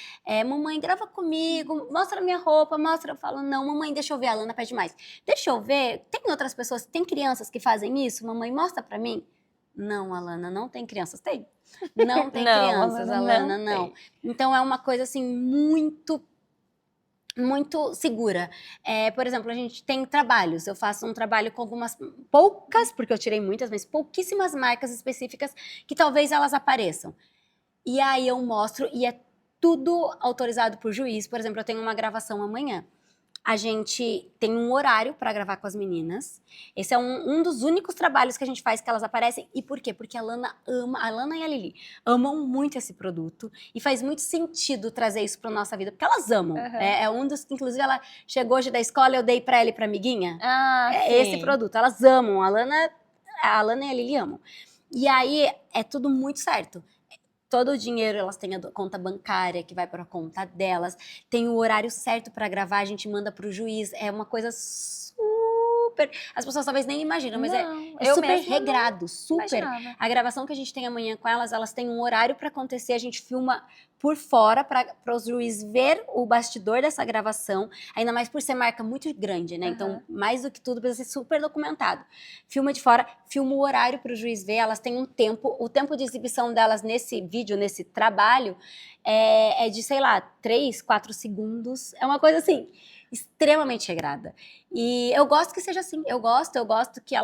Mamãe, grava comigo, mostra minha roupa, mostra. Eu falo, não, mamãe, deixa eu ver. A Lana pede mais. Deixa eu ver. Tem outras pessoas, tem crianças que fazem isso? Mamãe, mostra pra mim. Não, Alana, não tem crianças. Tem. Não tem crianças, Alana, não. Então, é uma coisa, assim, muito segura. Por exemplo, a gente tem trabalhos. Eu faço um trabalho com algumas poucas, porque eu tirei muitas, mas pouquíssimas marcas específicas que talvez elas apareçam. E aí eu mostro, e é tudo autorizado por juiz. Por exemplo, eu tenho uma gravação amanhã. A gente tem um horário para gravar com as meninas. Esse é um dos únicos trabalhos que a gente faz que elas aparecem. E por quê? Porque a Lana e a Lili amam muito esse produto e faz muito sentido trazer isso para nossa vida, porque elas amam. Uhum. É um dos que, inclusive, ela chegou hoje da escola, eu dei para ela e para amiguinha. Sim. Esse produto, elas amam. A Lana e a Lili amam. E aí é tudo muito certo. Todo o dinheiro, elas têm a conta bancária que vai para a conta delas, tem o horário certo para gravar, a gente manda para o juiz, é uma coisa super... As pessoas talvez nem imaginam, mas é super regrado, super. Imaginava. A gravação que a gente tem amanhã com elas têm um horário para acontecer, a gente filma por fora para os juízes ver o bastidor dessa gravação, ainda mais por ser marca muito grande, né? Então, mais do que tudo, precisa ser super documentado. Filma de fora, filma o horário para o juiz ver, elas têm um tempo, o tempo de exibição delas nesse vídeo, nesse trabalho, é de, sei lá, 3, 4 segundos, é uma coisa assim, extremamente regrada. E eu gosto que seja assim, eu gosto que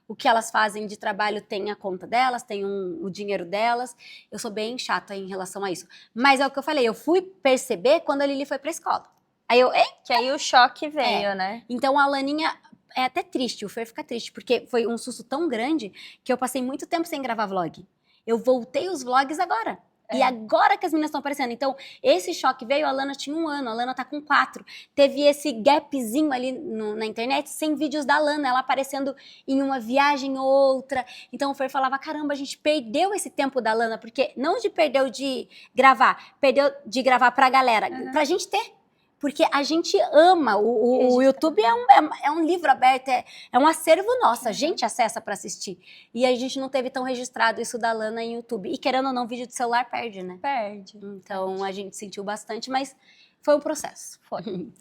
o que elas fazem de trabalho tem a conta delas, tem o dinheiro delas. Eu sou bem chata em relação a isso. Mas é o que eu falei, eu fui perceber quando a Lili foi pra escola. Aí que aí o choque veio, né? Então a Laninha é até triste, o Fer fica triste, porque foi um susto tão grande que eu passei muito tempo sem gravar vlog. Eu voltei os vlogs agora. E agora que as meninas estão aparecendo. Então, esse choque veio, a Lana tinha 1 ano, a Lana tá com 4. Teve esse gapzinho ali na internet, sem vídeos da Lana, ela aparecendo em uma viagem ou outra. Então, o Fer falava, caramba, a gente perdeu esse tempo da Lana, porque não perdeu de gravar, perdeu de gravar pra galera, pra gente ter. Porque a gente ama, o YouTube é um livro aberto, é um acervo nosso, a gente acessa para assistir. E a gente não teve tão registrado isso da Lana em YouTube. E querendo ou não, vídeo de celular perde, né? Perde. Então a gente sentiu bastante, mas foi um processo. Foi.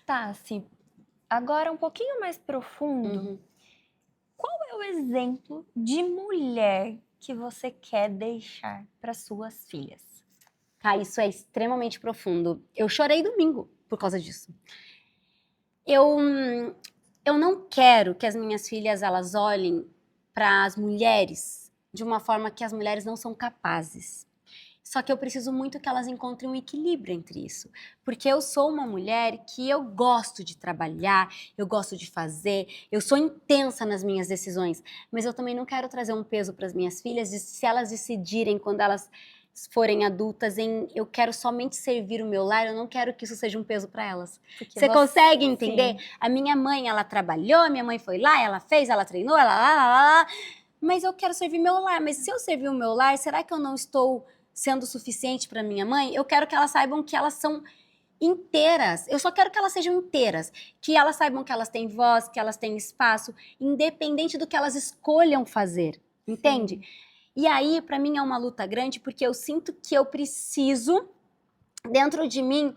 Tá, assim, agora um pouquinho mais profundo, qual é o exemplo de mulher que você quer deixar para suas filhas? Tá, isso é extremamente profundo. Eu chorei domingo por causa disso. Eu não quero que as minhas filhas elas olhem para as mulheres de uma forma que as mulheres não são capazes. Só que eu preciso muito que elas encontrem um equilíbrio entre isso. Porque eu sou uma mulher que eu gosto de trabalhar, eu gosto de fazer, eu sou intensa nas minhas decisões. Mas eu também não quero trazer um peso para as minhas filhas se elas decidirem quando elas forem adultas eu quero somente servir o meu lar, eu não quero que isso seja um peso para elas. Você consegue entender? Sim. A minha mãe, ela trabalhou, a minha mãe foi lá, ela fez, ela treinou, mas eu quero servir meu lar. Mas se eu servir o meu lar, será que eu não estou sendo suficiente para minha mãe? Eu quero que elas saibam que elas são inteiras. Eu só quero que elas sejam inteiras, que elas saibam que elas têm voz, que elas têm espaço, independente do que elas escolham fazer, entende? Sim. E aí, para mim, é uma luta grande, porque eu sinto que eu preciso, dentro de mim,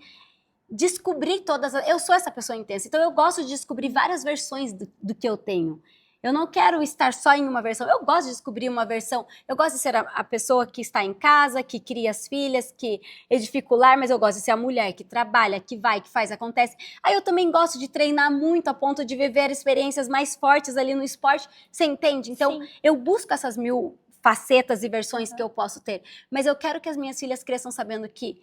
descobrir eu sou essa pessoa intensa, então eu gosto de descobrir várias versões do que eu tenho. Eu não quero estar só em uma versão, eu gosto de descobrir uma versão, eu gosto de ser a pessoa que está em casa, que cria as filhas, que edifica o lar, mas eu gosto de ser a mulher que trabalha, que vai, que faz, acontece. Aí eu também gosto de treinar muito a ponto de viver experiências mais fortes ali no esporte, você entende? Então, sim, eu busco essas 1000 facetas e versões que eu posso ter, mas eu quero que as minhas filhas cresçam sabendo que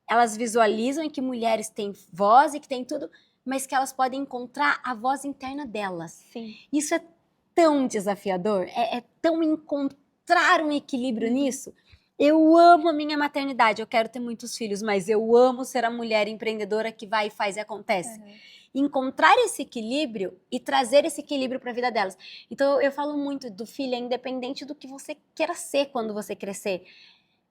elas visualizam em que mulheres têm voz e que têm tudo, mas que elas podem encontrar a voz interna delas. Sim. Isso é tão desafiador, é tão encontrar um equilíbrio nisso. Eu amo a minha maternidade, eu quero ter muitos filhos, mas eu amo ser a mulher empreendedora que vai e faz e acontece. Encontrar esse equilíbrio e trazer esse equilíbrio para a vida delas. Então eu falo muito do filho, independente do que você queira ser quando você crescer.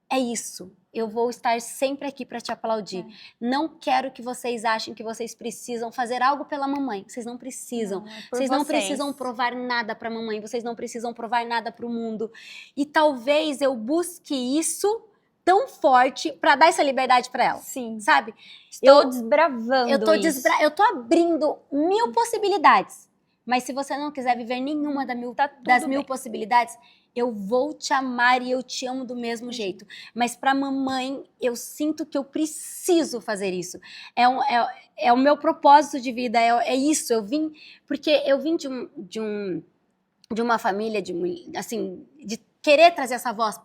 É isso, eu vou estar sempre aqui para te aplaudir. Não quero que vocês achem que vocês precisam fazer algo pela mamãe. Vocês não precisam. Vocês não precisam provar nada para a mamãe. Vocês não precisam provar nada para o mundo. E talvez eu busque isso tão forte para dar essa liberdade para ela. Sim. Sabe? Estou desbravando isso. Eu tô abrindo 1000 possibilidades. Mas se você não quiser viver nenhuma das 1000 possibilidades, eu vou te amar e eu te amo do mesmo jeito. Mas para mamãe, eu sinto que eu preciso fazer isso. É o meu propósito de vida, é isso. Porque eu vim de uma família, assim, de querer trazer essa voz.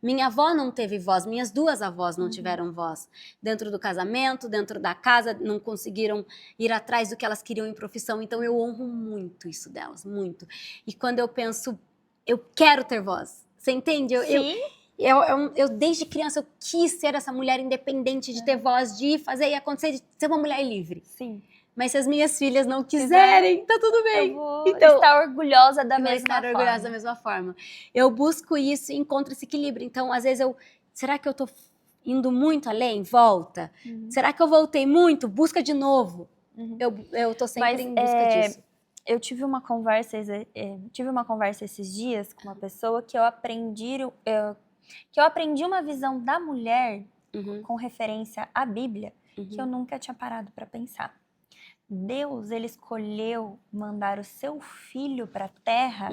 Minha avó não teve voz, minhas duas avós não tiveram voz. Dentro do casamento, dentro da casa, não conseguiram ir atrás do que elas queriam em profissão. Então eu honro muito isso delas, muito. E quando eu penso, eu quero ter voz. Você entende? Sim. Eu desde criança, eu quis ser essa mulher independente, de ter voz, de ir fazer e acontecer, de ser uma mulher livre. Sim. Mas se as minhas filhas não quiserem, tá tudo bem. Eu vou estar orgulhosa da mesma forma. Orgulhosa da mesma forma. Eu busco isso e encontro esse equilíbrio. Então, às vezes, será que eu tô indo muito além? Volta. Será que eu voltei muito? Busca de novo. Eu tô sempre em busca disso. Eu tive uma conversa esses dias com uma pessoa que eu aprendi uma visão da mulher com referência à Bíblia que eu nunca tinha parado para pensar. Deus, ele escolheu mandar o seu filho para a terra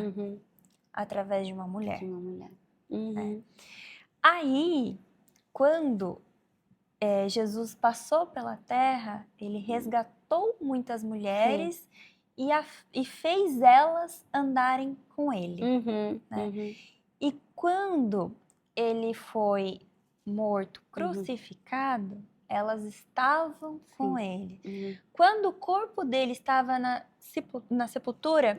através de uma mulher. Aí, quando Jesus passou pela terra, ele resgatou muitas mulheres e fez elas andarem com ele. Né? E quando ele foi morto, crucificado, elas estavam com ele. Quando o corpo dele estava na sepultura,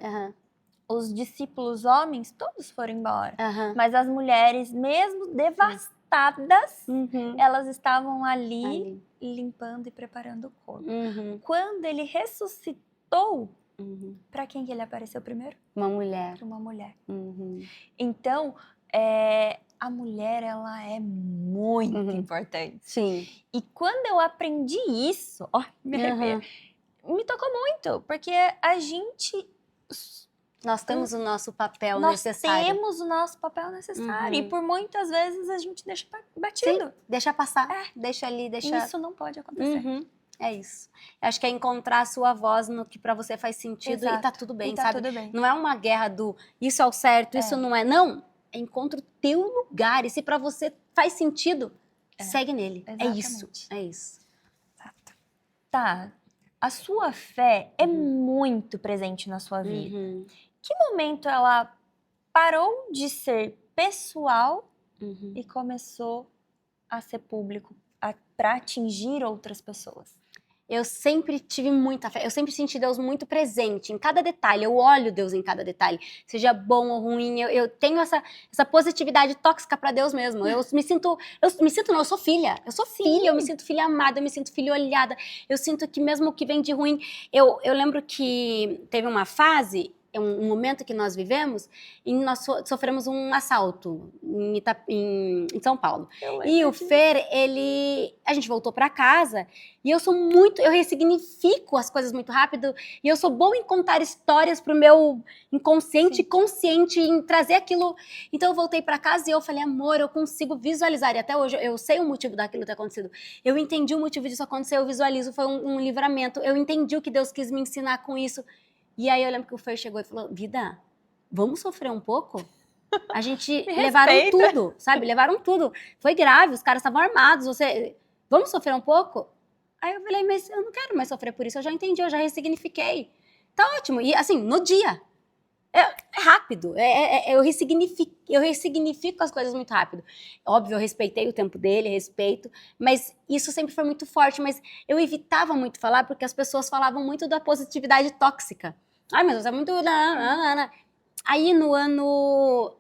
os discípulos homens todos foram embora. Mas as mulheres, mesmo devastadas, elas estavam ali limpando e preparando o corpo. Quando ele ressuscitou, para quem que ele apareceu primeiro? Uma mulher. Para uma mulher. Então, a mulher, ela é muito importante. Sim. E quando eu aprendi isso, me tocou muito, porque a gente... Nós temos o nosso papel necessário. Nós temos o nosso papel necessário. E por muitas vezes a gente deixa batido. Sim, deixa passar. Deixa ali, deixa... Isso não pode acontecer. É isso. Eu acho que é encontrar a sua voz no que pra você faz sentido. E tá tudo bem, sabe? Tudo bem. Não é uma guerra do isso é o certo, isso não é. Não. Encontra o teu lugar. E se pra você faz sentido, segue nele. Exatamente. É isso. Exato. Tá. A sua fé é muito presente na sua vida. Que momento ela parou de ser pessoal e começou a ser público para atingir outras pessoas? Eu sempre tive muita fé, eu sempre senti Deus muito presente em cada detalhe, eu olho Deus em cada detalhe, seja bom ou ruim, eu tenho essa positividade tóxica para Deus mesmo, eu me sinto, não, eu sou filha, eu me sinto filha amada, eu me sinto filha olhada, eu sinto que mesmo o que vem de ruim, eu lembro que teve uma fase, um momento que nós vivemos, e nós sofremos um assalto em São Paulo. E o Fer, a gente voltou para casa, e eu ressignifico as coisas muito rápido, e eu sou boa em contar histórias pro meu inconsciente e consciente, em trazer aquilo. Então eu voltei para casa e eu falei, amor, eu consigo visualizar, e até hoje eu sei o motivo daquilo ter acontecido. Eu entendi o motivo disso acontecer, eu visualizo, foi um livramento, eu entendi o que Deus quis me ensinar com isso. E aí eu lembro que o Fer chegou e falou, vida, vamos sofrer um pouco? A gente levaram tudo, sabe? Levaram tudo. Foi grave, os caras estavam armados, vamos sofrer um pouco? Aí eu falei, mas eu não quero mais sofrer por isso, eu já entendi, eu já ressignifiquei. Tá ótimo. E assim, no dia. É rápido. Eu ressignifico as coisas muito rápido. Óbvio, eu respeitei o tempo dele, respeito, mas isso sempre foi muito forte. Mas eu evitava muito falar porque as pessoas falavam muito da positividade tóxica. Ai, mas você é muito... Aí no ano...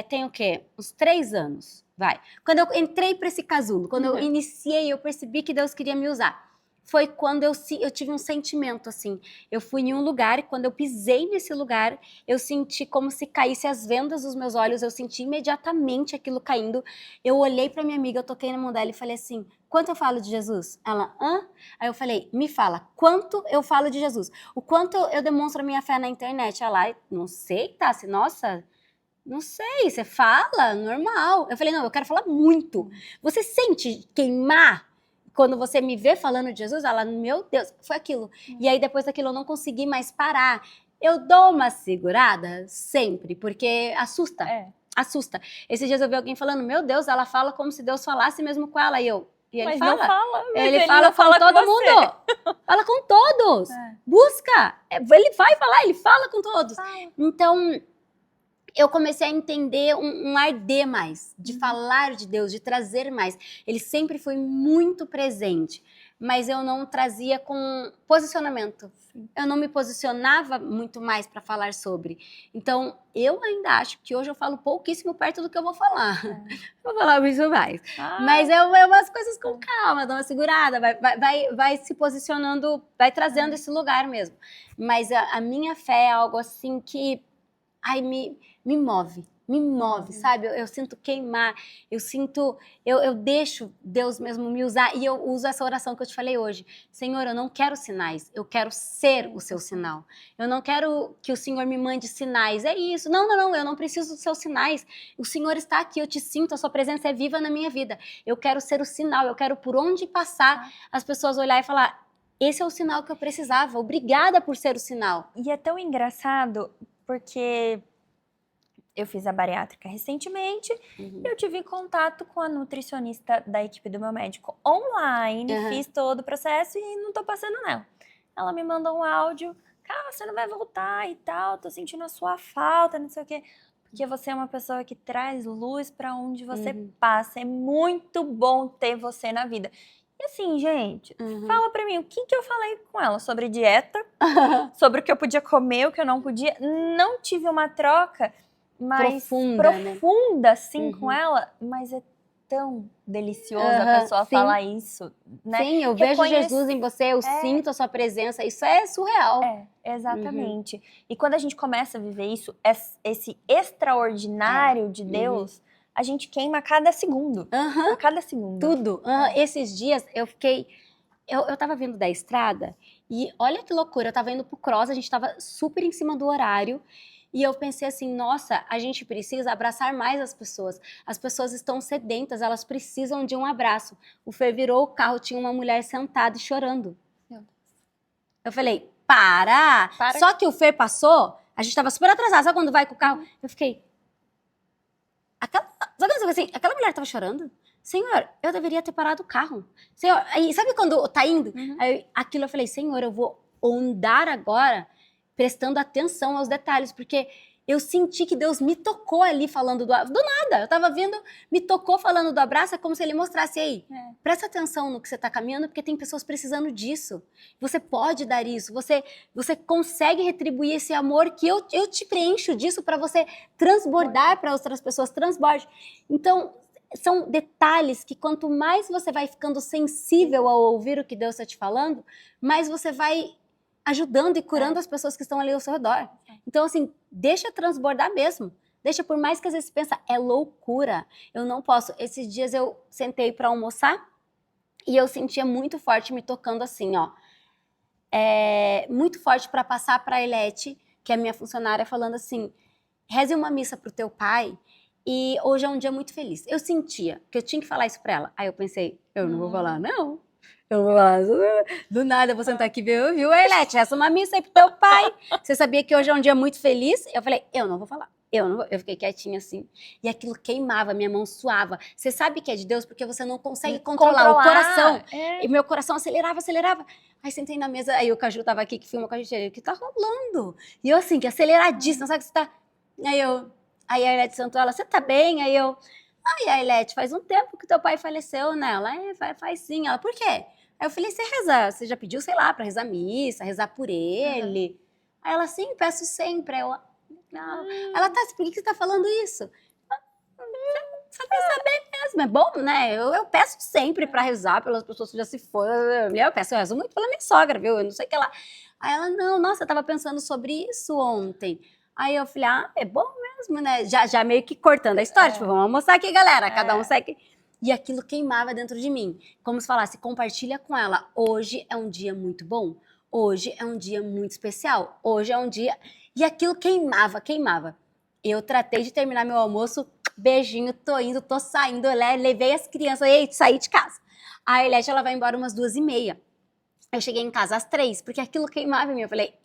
tem o quê? Uns 3 anos, vai. Quando eu entrei para esse casulo, quando eu iniciei, eu percebi que Deus queria me usar. Foi quando eu tive um sentimento, assim. Eu fui em um lugar e quando eu pisei nesse lugar, eu senti como se caísse as vendas dos meus olhos, eu senti imediatamente aquilo caindo. Eu olhei pra minha amiga, eu toquei na mão dela e falei assim, quanto eu falo de Jesus? Ela, hã? Aí eu falei, me fala, quanto eu falo de Jesus? O quanto eu demonstro a minha fé na internet? Ela, não sei, Tassi, nossa... Não sei, você fala, normal. Eu falei, não, eu quero falar muito. Você sente queimar quando você me vê falando de Jesus? Ela, meu Deus, foi aquilo. E aí depois daquilo eu não consegui mais parar. Eu dou uma segurada sempre, porque assusta. Assusta. Esses dias eu vi alguém falando, meu Deus, ela fala como se Deus falasse mesmo com ela. E ele mas fala. Não fala. Ele fala com todo mundo. Fala com todos. Busca. Ele vai falar, ele fala com todos. Então... eu comecei a entender um arder mais, de falar de Deus, de trazer mais. Ele sempre foi muito presente, mas eu não trazia com posicionamento. Eu não me posicionava muito mais para falar sobre. Então, eu ainda acho que hoje eu falo pouquíssimo perto do que eu vou falar. Vou falar muito mais. Mas é umas coisas com calma, dá uma segurada, vai se posicionando, vai trazendo esse lugar mesmo. Mas a minha fé é algo assim que me move, sabe? Eu sinto queimar, eu deixo Deus mesmo me usar, e eu uso essa oração que eu te falei hoje. Senhor, eu não quero sinais, eu quero ser o seu sinal. Eu não quero que o Senhor me mande sinais, é isso. Não, eu não preciso dos seus sinais. O Senhor está aqui, eu te sinto, a sua presença é viva na minha vida. Eu quero ser o sinal, eu quero por onde passar as pessoas olhar e falar, esse é o sinal que eu precisava, obrigada por ser o sinal. E é tão engraçado, porque eu fiz a bariátrica recentemente, eu tive contato com a nutricionista da equipe do meu médico online, fiz todo o processo e não tô passando nela. Ela me mandou um áudio, cara, você não vai voltar e tal, tô sentindo a sua falta, não sei o quê. Porque você é uma pessoa que traz luz pra onde você passa, é muito bom ter você na vida. E assim, gente, fala pra mim, o que eu falei com ela? Sobre dieta, sobre o que eu podia comer, o que eu não podia. Não tive uma troca mais profunda assim, com ela, mas é tão delicioso a pessoa falar isso, né? Sim, eu vejo Jesus em você, eu sinto a sua presença, isso é surreal. Exatamente. E quando a gente começa a viver isso, esse extraordinário de Deus, a gente queima a cada segundo. A cada segundo. Tudo. Esses dias eu fiquei... Eu tava vindo da estrada e olha que loucura, eu tava indo pro cross, a gente tava super em cima do horário e eu pensei assim, nossa, a gente precisa abraçar mais as pessoas. As pessoas estão sedentas, elas precisam de um abraço. O Fer virou o carro, tinha uma mulher sentada e chorando. Meu Deus. Eu falei, para! Só que o Fer passou, a gente tava super atrasado, sabe quando vai com o carro? Eu fiquei... Aquela mulher tava chorando? Senhor, eu deveria ter parado o carro. Senhor, aí, sabe quando tá indo? Aí, aquilo eu falei, Senhor, eu vou andar agora prestando atenção aos detalhes, porque eu senti que Deus me tocou ali falando do nada, eu tava vindo, me tocou falando do abraço, é como se ele mostrasse, aí, presta atenção no que você tá caminhando, porque tem pessoas precisando disso. Você pode dar isso, você consegue retribuir esse amor que eu te preencho disso para você transbordar para outras pessoas, transborde. Então, são detalhes que quanto mais você vai ficando sensível ao ouvir o que Deus está te falando, mais você vai ajudando e curando as pessoas que estão ali ao seu redor. Então, assim, deixa transbordar mesmo. Deixa, por mais que às vezes você pensa, é loucura, eu não posso. Esses dias eu sentei para almoçar e eu sentia muito forte me tocando assim, ó. Muito forte para passar para a Elete, que é a minha funcionária, falando assim, reze uma missa pro teu pai, e hoje é um dia muito feliz. Eu sentia que eu tinha que falar isso pra ela. Aí eu pensei, eu não vou falar, não. Eu vou falar, do nada eu vou sentar aqui e ver, viu, Arlete, reza uma missa aí pro teu pai. Você sabia que hoje é um dia muito feliz? Eu falei, eu não vou falar. Eu fiquei quietinha assim. E aquilo queimava, minha mão suava. Você sabe que é de Deus porque você não consegue controlar o coração. E meu coração acelerava. Aí sentei na mesa, aí o Caju tava aqui, que filma com a gente, ele, o que tá rolando? E eu assim, que aceleradíssima, sabe que você tá... Aí a Arlete sentou, ela, você tá bem? Aí eu, Arlete, faz um tempo que teu pai faleceu, né? Ela, faz sim. Ela, por quê? Aí eu falei, você já pediu, sei lá, pra rezar missa, rezar por ele? Aí ela, sim, peço sempre. Aí eu, não. Ela, tá, por que você tá falando isso? Só pra saber mesmo, é bom, né? Eu peço sempre pra rezar pelas pessoas que já se foram. Eu rezo muito pela minha sogra, viu? Eu não sei o que lá. Aí ela, não, nossa, eu tava pensando sobre isso ontem. Aí eu falei, é bom mesmo, né? Já meio que cortando a história, tipo, vamos almoçar aqui, galera, cada um segue. E aquilo queimava dentro de mim. Como se falasse, compartilha com ela. Hoje é um dia muito bom. Hoje é um dia muito especial. Hoje é um dia... E aquilo queimava. Eu tratei de terminar meu almoço, beijinho, tô indo, tô saindo, levei as crianças, saí de casa. A Elete, ela vai embora umas 2h30. Eu cheguei em casa às 3, porque aquilo queimava em mim. Eu falei,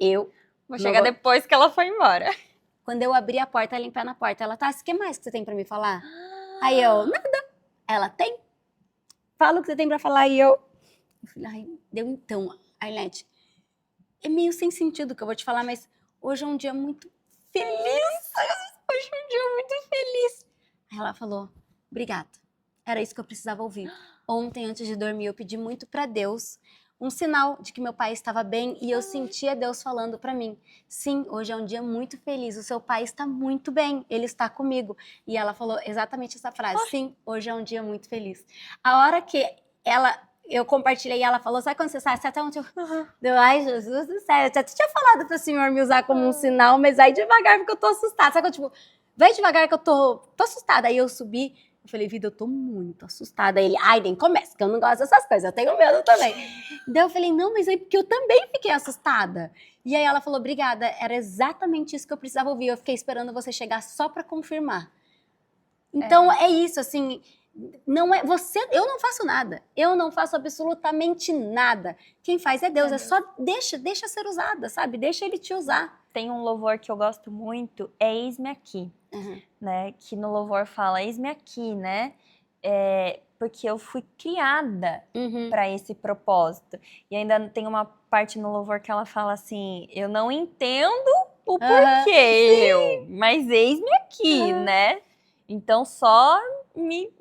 vou chegar depois que ela foi embora. Quando eu abri a porta, ela em pé na porta, ela, tá, o que mais que você tem pra me falar? Aí eu, nada. Ela, tem? Fala o que você tem pra falar. E eu falei, deu então. Arlete, é meio sem sentido o que eu vou te falar, mas hoje é um dia muito feliz. hoje é um dia muito feliz. Aí ela falou, obrigada. Era isso que eu precisava ouvir. Ontem, antes de dormir, eu pedi muito pra Deus um sinal de que meu pai estava bem e eu sentia Deus falando pra mim, sim, hoje é um dia muito feliz, o seu pai está muito bem, ele está comigo. E ela falou exatamente essa frase, sim, hoje é um dia muito feliz. A hora que eu compartilhei e ela falou, sabe quando você sai, você até onde eu... Deu, ai, Jesus do céu, eu até tinha falado pro senhor me usar como um sinal, mas vai devagar porque eu tô assustada. Sabe quando, tipo, vai devagar que eu tô assustada. Aí eu subi, eu falei, vida, eu tô muito assustada. Aí ele, ai, nem começa, que eu não gosto dessas coisas, eu tenho medo também. Daí eu falei, não, mas é porque eu também fiquei assustada. E aí ela falou, obrigada, era exatamente isso que eu precisava ouvir. Eu fiquei esperando você chegar só pra confirmar. Então é isso, assim, não é você, eu não faço nada. Eu não faço absolutamente nada. Quem faz é Deus, é só deixa ser usada, sabe? Deixa ele te usar. Tem um louvor que eu gosto muito, é Eis-me Aqui, né? Que no louvor fala, eis-me aqui, né? Porque eu fui criada para esse propósito. E ainda tem uma parte no louvor que ela fala assim, eu não entendo o porquê, mas eis-me aqui, né? Então só me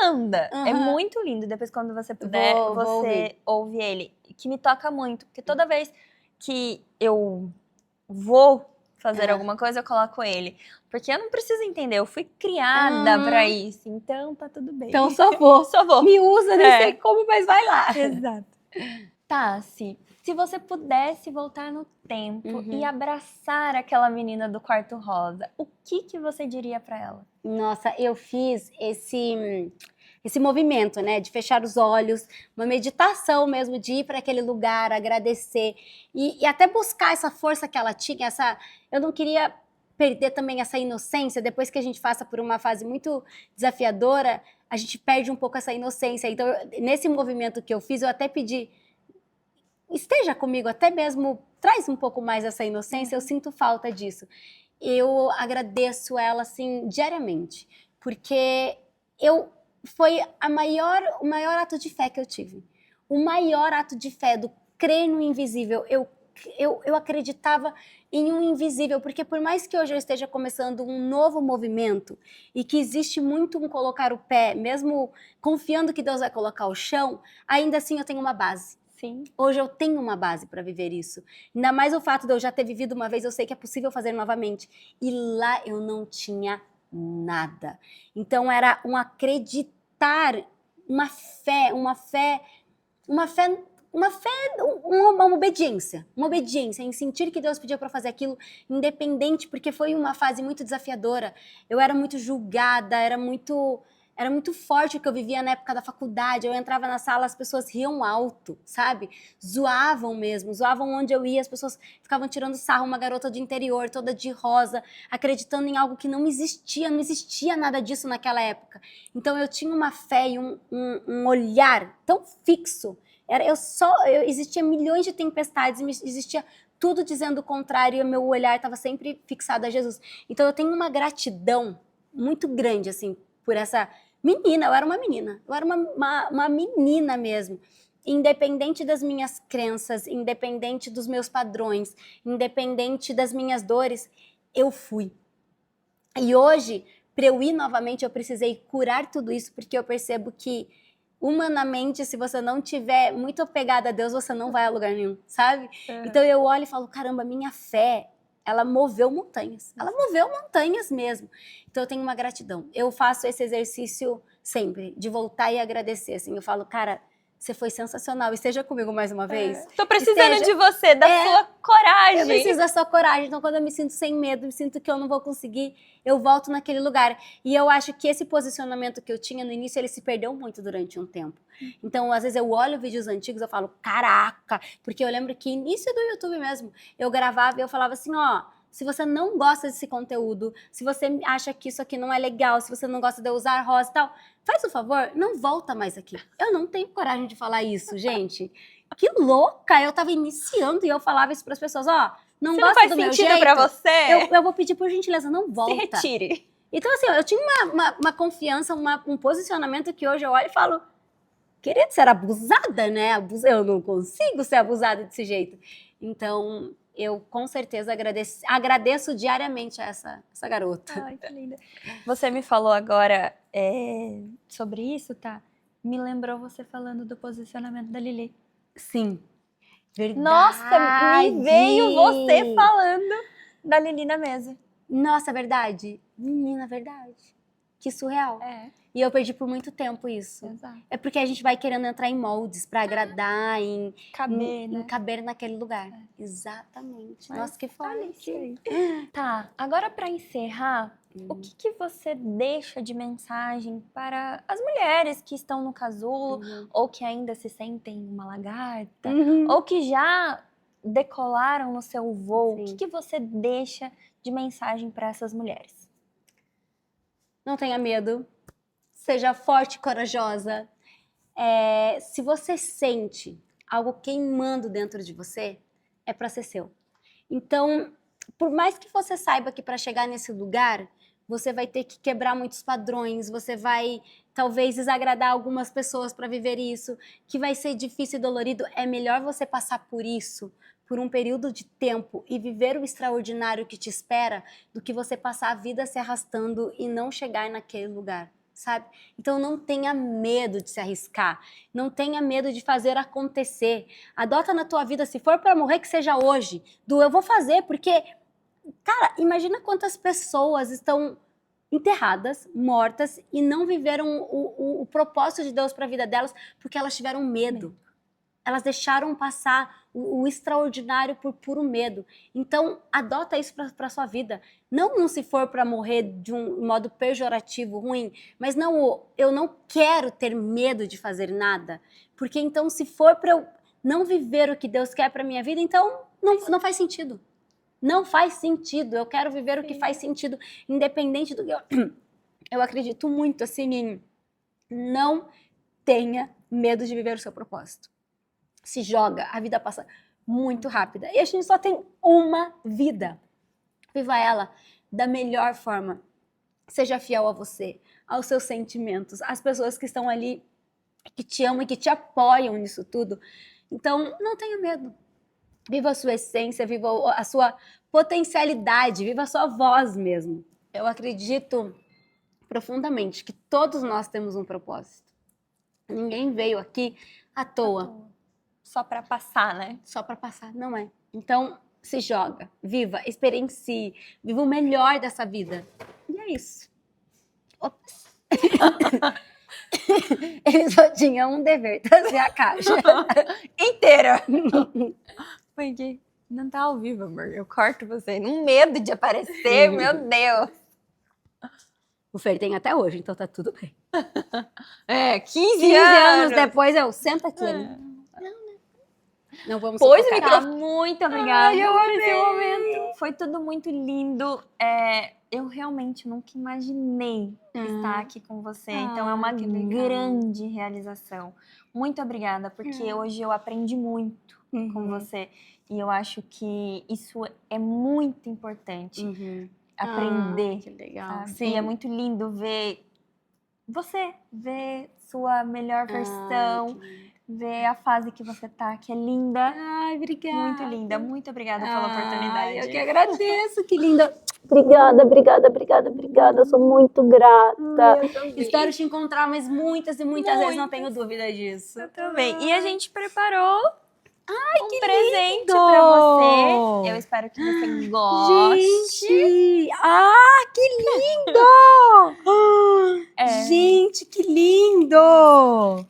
manda. É muito lindo. Depois, quando você puder, você ouve ele. Que me toca muito, porque toda vez que eu vou fazer alguma coisa, eu coloco ele. Porque eu não preciso entender, eu fui criada pra isso. Então, tá tudo bem. Então, só vou. Só vou. Me usa, nem sei como, mas vai lá. Exato. Tassi, se você pudesse voltar no tempo e abraçar aquela menina do quarto rosa, o que você diria pra ela? Nossa, eu fiz esse movimento, né, de fechar os olhos, uma meditação mesmo, de ir para aquele lugar, agradecer e até buscar essa força que ela tinha, eu não queria perder também essa inocência, depois que a gente passa por uma fase muito desafiadora, a gente perde um pouco essa inocência. Então, nesse movimento que eu fiz, eu até pedi, esteja comigo, até mesmo traz um pouco mais essa inocência, eu sinto falta disso. Eu agradeço ela, assim, diariamente, porque foi o maior ato de fé que eu tive. O maior ato de fé do crer no invisível. Eu acreditava em um invisível, porque por mais que hoje eu esteja começando um novo movimento e que existe muito um colocar o pé, mesmo confiando que Deus vai colocar o chão, ainda assim eu tenho uma base. Sim. Hoje eu tenho uma base para viver isso. Ainda mais o fato de eu já ter vivido uma vez, eu sei que é possível fazer novamente. E lá eu não tinha nada. Então era um acreditar, uma obediência em sentir que Deus pedia para fazer aquilo, independente, porque foi uma fase muito desafiadora. Eu era muito julgada, era muito forte o que eu vivia na época da faculdade. Eu entrava na sala, as pessoas riam alto, sabe? Zoavam mesmo, zoavam onde eu ia, as pessoas ficavam tirando sarro, uma garota de interior, toda de rosa, acreditando em algo que não existia nada disso naquela época. Então eu tinha uma fé e um olhar tão fixo. Existia milhões de tempestades, existia tudo dizendo o contrário, e o meu olhar estava sempre fixado a Jesus. Então eu tenho uma gratidão muito grande, assim, por essa menina. Eu era uma menina, eu era uma menina mesmo. Independente das minhas crenças, independente dos meus padrões, independente das minhas dores, eu fui. E hoje, para eu ir novamente, eu precisei curar tudo isso, porque eu percebo que, humanamente, se você não tiver muito apegada a Deus, você não vai a lugar nenhum, sabe? Então eu olho e falo, caramba, minha fé, ela moveu montanhas. Ela moveu montanhas mesmo. Então eu tenho uma gratidão. Eu faço esse exercício sempre, de voltar e agradecer. Assim, eu falo, cara, você foi sensacional. Esteja comigo mais uma vez. Tô precisando de você, da sua coragem. Eu preciso da sua coragem. Então, quando eu me sinto sem medo, me sinto que eu não vou conseguir, eu volto naquele lugar. E eu acho que esse posicionamento que eu tinha no início, ele se perdeu muito durante um tempo. Então, às vezes eu olho vídeos antigos, eu falo, caraca! Porque eu lembro que início do YouTube mesmo, eu gravava e eu falava assim, ó, se você não gosta desse conteúdo, se você acha que isso aqui não é legal, se você não gosta de eu usar rosa e tal, faz o favor, não volta mais aqui. Eu não tenho coragem de falar isso, gente. Que louca! Eu tava iniciando e eu falava isso pras pessoas, ó, não gosta do meu jeito. Não faz sentido pra você? Eu vou pedir por gentileza, não volta. Se retire. Então, assim, eu tinha uma confiança, um posicionamento que hoje eu olho e falo, querida, você era abusada, né? Eu não consigo ser abusada desse jeito. Então, eu com certeza agradeço diariamente a essa garota. Ai, que linda. Você me falou agora sobre isso, tá? Me lembrou você falando do posicionamento da Lili. Sim. Verdade. Nossa, me veio você falando da Lili na mesa. Nossa, verdade. Menina, verdade. Que surreal. É, E eu perdi por muito tempo isso. exato. É porque a gente vai querendo entrar em moldes pra agradar, em Né? caber naquele lugar. Exatamente. Mas Nossa, que forte. Tá, agora pra encerrar, o que você deixa de mensagem para as mulheres que estão no casulo ou que ainda se sentem uma lagarta ou que já decolaram no seu voo? Sim. O que você deixa de mensagem para essas mulheres? Não tenha medo. Seja forte e corajosa. Se você sente algo queimando dentro de você, é para ser seu. Então, por mais que você saiba que para chegar nesse lugar, você vai ter que quebrar muitos padrões, você vai talvez desagradar algumas pessoas para viver isso, que vai ser difícil e dolorido, é melhor você passar por isso por um período de tempo e viver o extraordinário que te espera do que você passar a vida se arrastando e não chegar naquele lugar. Sabe? Então não tenha medo de se arriscar, não tenha medo de fazer acontecer. Adota na tua vida, se for para morrer, que seja hoje. Eu vou fazer, porque, cara, imagina quantas pessoas estão enterradas, mortas e não viveram o propósito de Deus para a vida delas porque elas tiveram medo. Elas deixaram passar o extraordinário por puro medo. Então, adota isso para a sua vida. Não se for para morrer de um modo pejorativo, ruim, mas eu não quero ter medo de fazer nada. Porque então, se for para eu não viver o que Deus quer para minha vida, então não faz sentido. Não faz sentido. Eu quero viver o que faz sentido, independente do que eu acredito muito assim em não tenha medo de viver o seu propósito. Se joga, a vida passa muito rápida. E a gente só tem uma vida. Viva ela da melhor forma. Seja fiel a você, aos seus sentimentos, às pessoas que estão ali, que te amam e que te apoiam nisso tudo. Então, não tenha medo. Viva a sua essência, viva a sua potencialidade, viva a sua voz mesmo. Eu acredito profundamente que todos nós temos um propósito. Ninguém veio aqui à toa. Só para passar, né? Só para passar, não é. Então, se joga, viva, experiencie, viva o melhor dessa vida. E é isso. Ops. Ele só tinha um dever, trazer a caixa. Inteira. Porque não tá ao vivo, amor. Eu corto você. Um medo de aparecer, meu Deus. O Fer tem até hoje, então tá tudo bem. 15 anos depois eu sento aqui. Não vamos Pois o sufocar. microfone. Muito obrigada eu por amei. esse momento. Foi tudo muito lindo. Eu realmente nunca imaginei estar aqui com você. Então é uma que legal. grande realização. Muito obrigada, porque hoje eu aprendi muito com você. E eu acho que isso é muito importante. Aprender. Que legal. Sabe? E é muito lindo ver você, ver sua melhor versão. Ver a fase que você tá, que é linda. Ai, obrigada. Muito linda. Muito obrigada pela oportunidade. Eu que agradeço, que linda. Obrigada. Eu sou muito grata. Espero te encontrar mais muitas e muitas vezes, não tenho dúvida disso. Eu também. E a gente preparou um presente pra você. Eu espero que você goste. Gente! Que lindo! Gente, que lindo!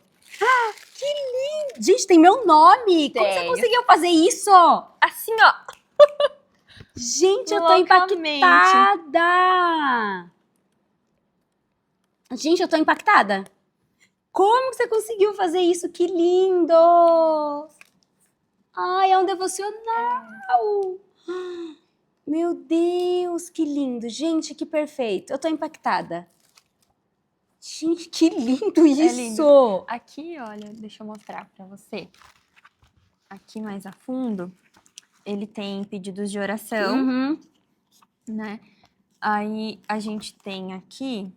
Que lindo! Gente, tem meu nome! Como você conseguiu fazer isso? Assim, ó. Gente, eu tô impactada! Gente, eu tô impactada. Como você conseguiu fazer isso? Que lindo! Ai, é um devocional! Meu Deus, que lindo! Gente, que perfeito! Eu tô impactada. Gente, que lindo isso! Lindo. Aqui, olha, deixa eu mostrar pra você. Aqui mais a fundo, ele tem pedidos de oração, né? Aí a gente tem aqui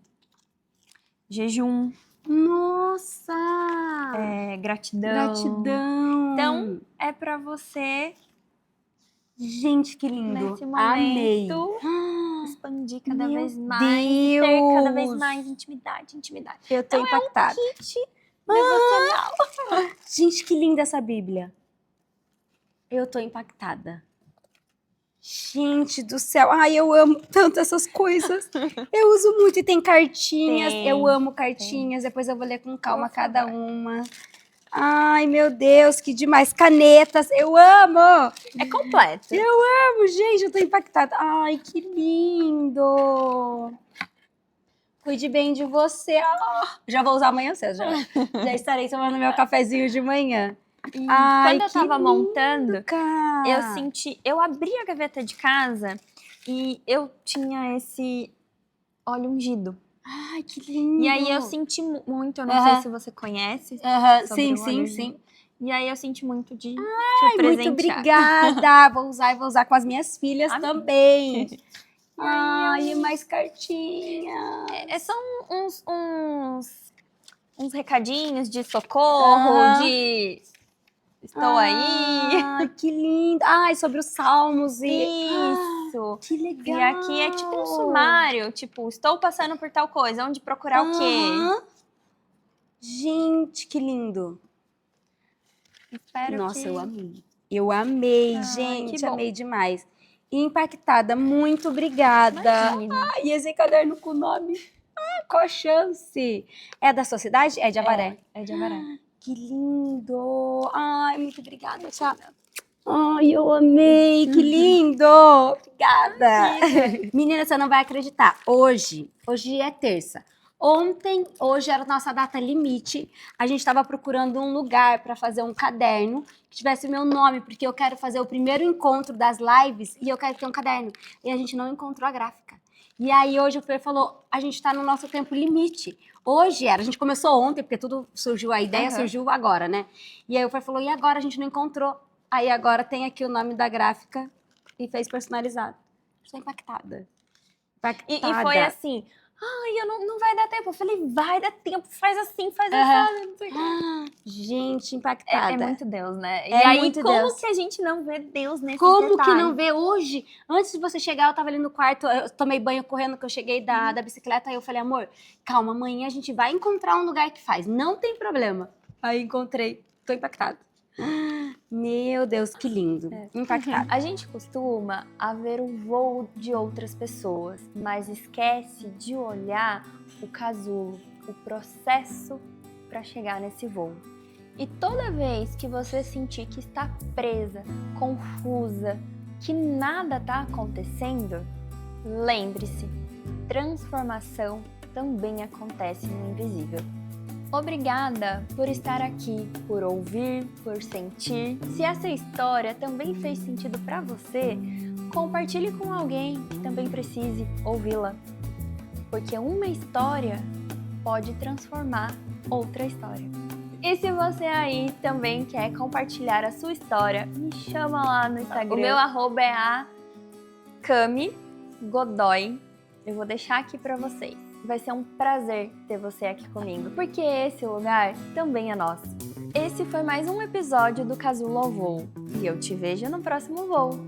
jejum. Nossa! Gratidão. Gratidão! Então, é pra você Gente, que lindo. Nesse Amei. momento, expandir cada Meu vez mais, ter cada vez mais intimidade. Eu tô impactada. Kit devocional. Gente, que linda essa Bíblia. Eu tô impactada. Gente do céu. Ai, eu amo tanto essas coisas. Eu uso muito e tem cartinhas. Tem, Eu amo cartinhas. Depois eu vou ler com calma Por cada favor. uma. Ai, meu Deus, que demais. Canetas, eu amo. É completo. Amo, gente, eu tô impactada. Ai, que lindo. Cuide bem de você. Ah, já vou usar amanhã cedo, já estarei tomando meu cafezinho de manhã. E Ai, quando eu que tava lindo, montando, cara. eu abri a gaveta de casa e eu tinha esse óleo ungido. Ai, que lindo. E aí eu senti muito, eu não Aham. sei se você conhece Sim, sobre o óleo sim. ungido. E aí eu senti muito de te Ai, muito presentear. obrigada. Vou usar com as minhas filhas Amém. também. E aí Ai, mais cartinha. são uns recadinhos de socorro, Aham. de estou aí. Ai, que lindo. Ai, sobre os salmos e... Isso. Que legal. E aqui é tipo um sumário, tipo, estou passando por tal coisa, onde procurar o quê? Aham. Gente, que lindo. Espero Nossa, que... eu amei. Eu amei, Ai, gente, que bom. amei demais. E impactada, muito obrigada. Imagina. Ai, e esse caderno com o nome? Ah, qual a chance? É da sua cidade? É de Avaré? É de Avaré. Que lindo. Ai, muito obrigada, tia. Ai, eu amei, que lindo. Obrigada. Menina, você não vai acreditar. Hoje é terça. Hoje era a nossa data limite. A gente estava procurando um lugar para fazer um caderno que tivesse o meu nome, porque eu quero fazer o primeiro encontro das lives e eu quero ter um caderno. E a gente não encontrou a gráfica. E aí hoje o Fer falou, a gente está no nosso tempo limite. A gente começou ontem, porque tudo surgiu, a ideia surgiu agora, né? E aí o Fer falou, e agora a gente não encontrou. Aí agora tem aqui o nome da gráfica e fez personalizado. Estou impactada. E foi assim, ai, não vai dar tempo. Eu falei, vai dar tempo, faz assim, faz assim, não sei o quê. Gente, impactada. É muito Deus, né? E É aí, muito como Deus. que a gente não vê Deus nesse Como detalhe? que não vê hoje? Antes de você chegar, eu tava ali no quarto, eu tomei banho correndo, que eu cheguei da bicicleta, aí eu falei, amor, calma, amanhã a gente vai encontrar um lugar que faz, não tem problema. Aí encontrei, tô impactada. Meu Deus, que lindo. Impactada. A gente costuma a ver o voo de outras pessoas, mas esquece de olhar o casulo, o processo para chegar nesse voo. E toda vez que você sentir que está presa, confusa, que nada está acontecendo, lembre-se, transformação também acontece no invisível. Obrigada por estar aqui, por ouvir, por sentir. Se essa história também fez sentido para você, compartilhe com alguém que também precise ouvi-la. Porque uma história pode transformar outra história. E se você aí também quer compartilhar a sua história, me chama lá no Instagram. O meu arroba é a Cami Godoy. Eu vou deixar aqui para vocês. Vai ser um prazer ter você aqui comigo, porque esse lugar também é nosso. Esse foi mais um episódio do Casulo ao Voo. E eu te vejo no próximo voo.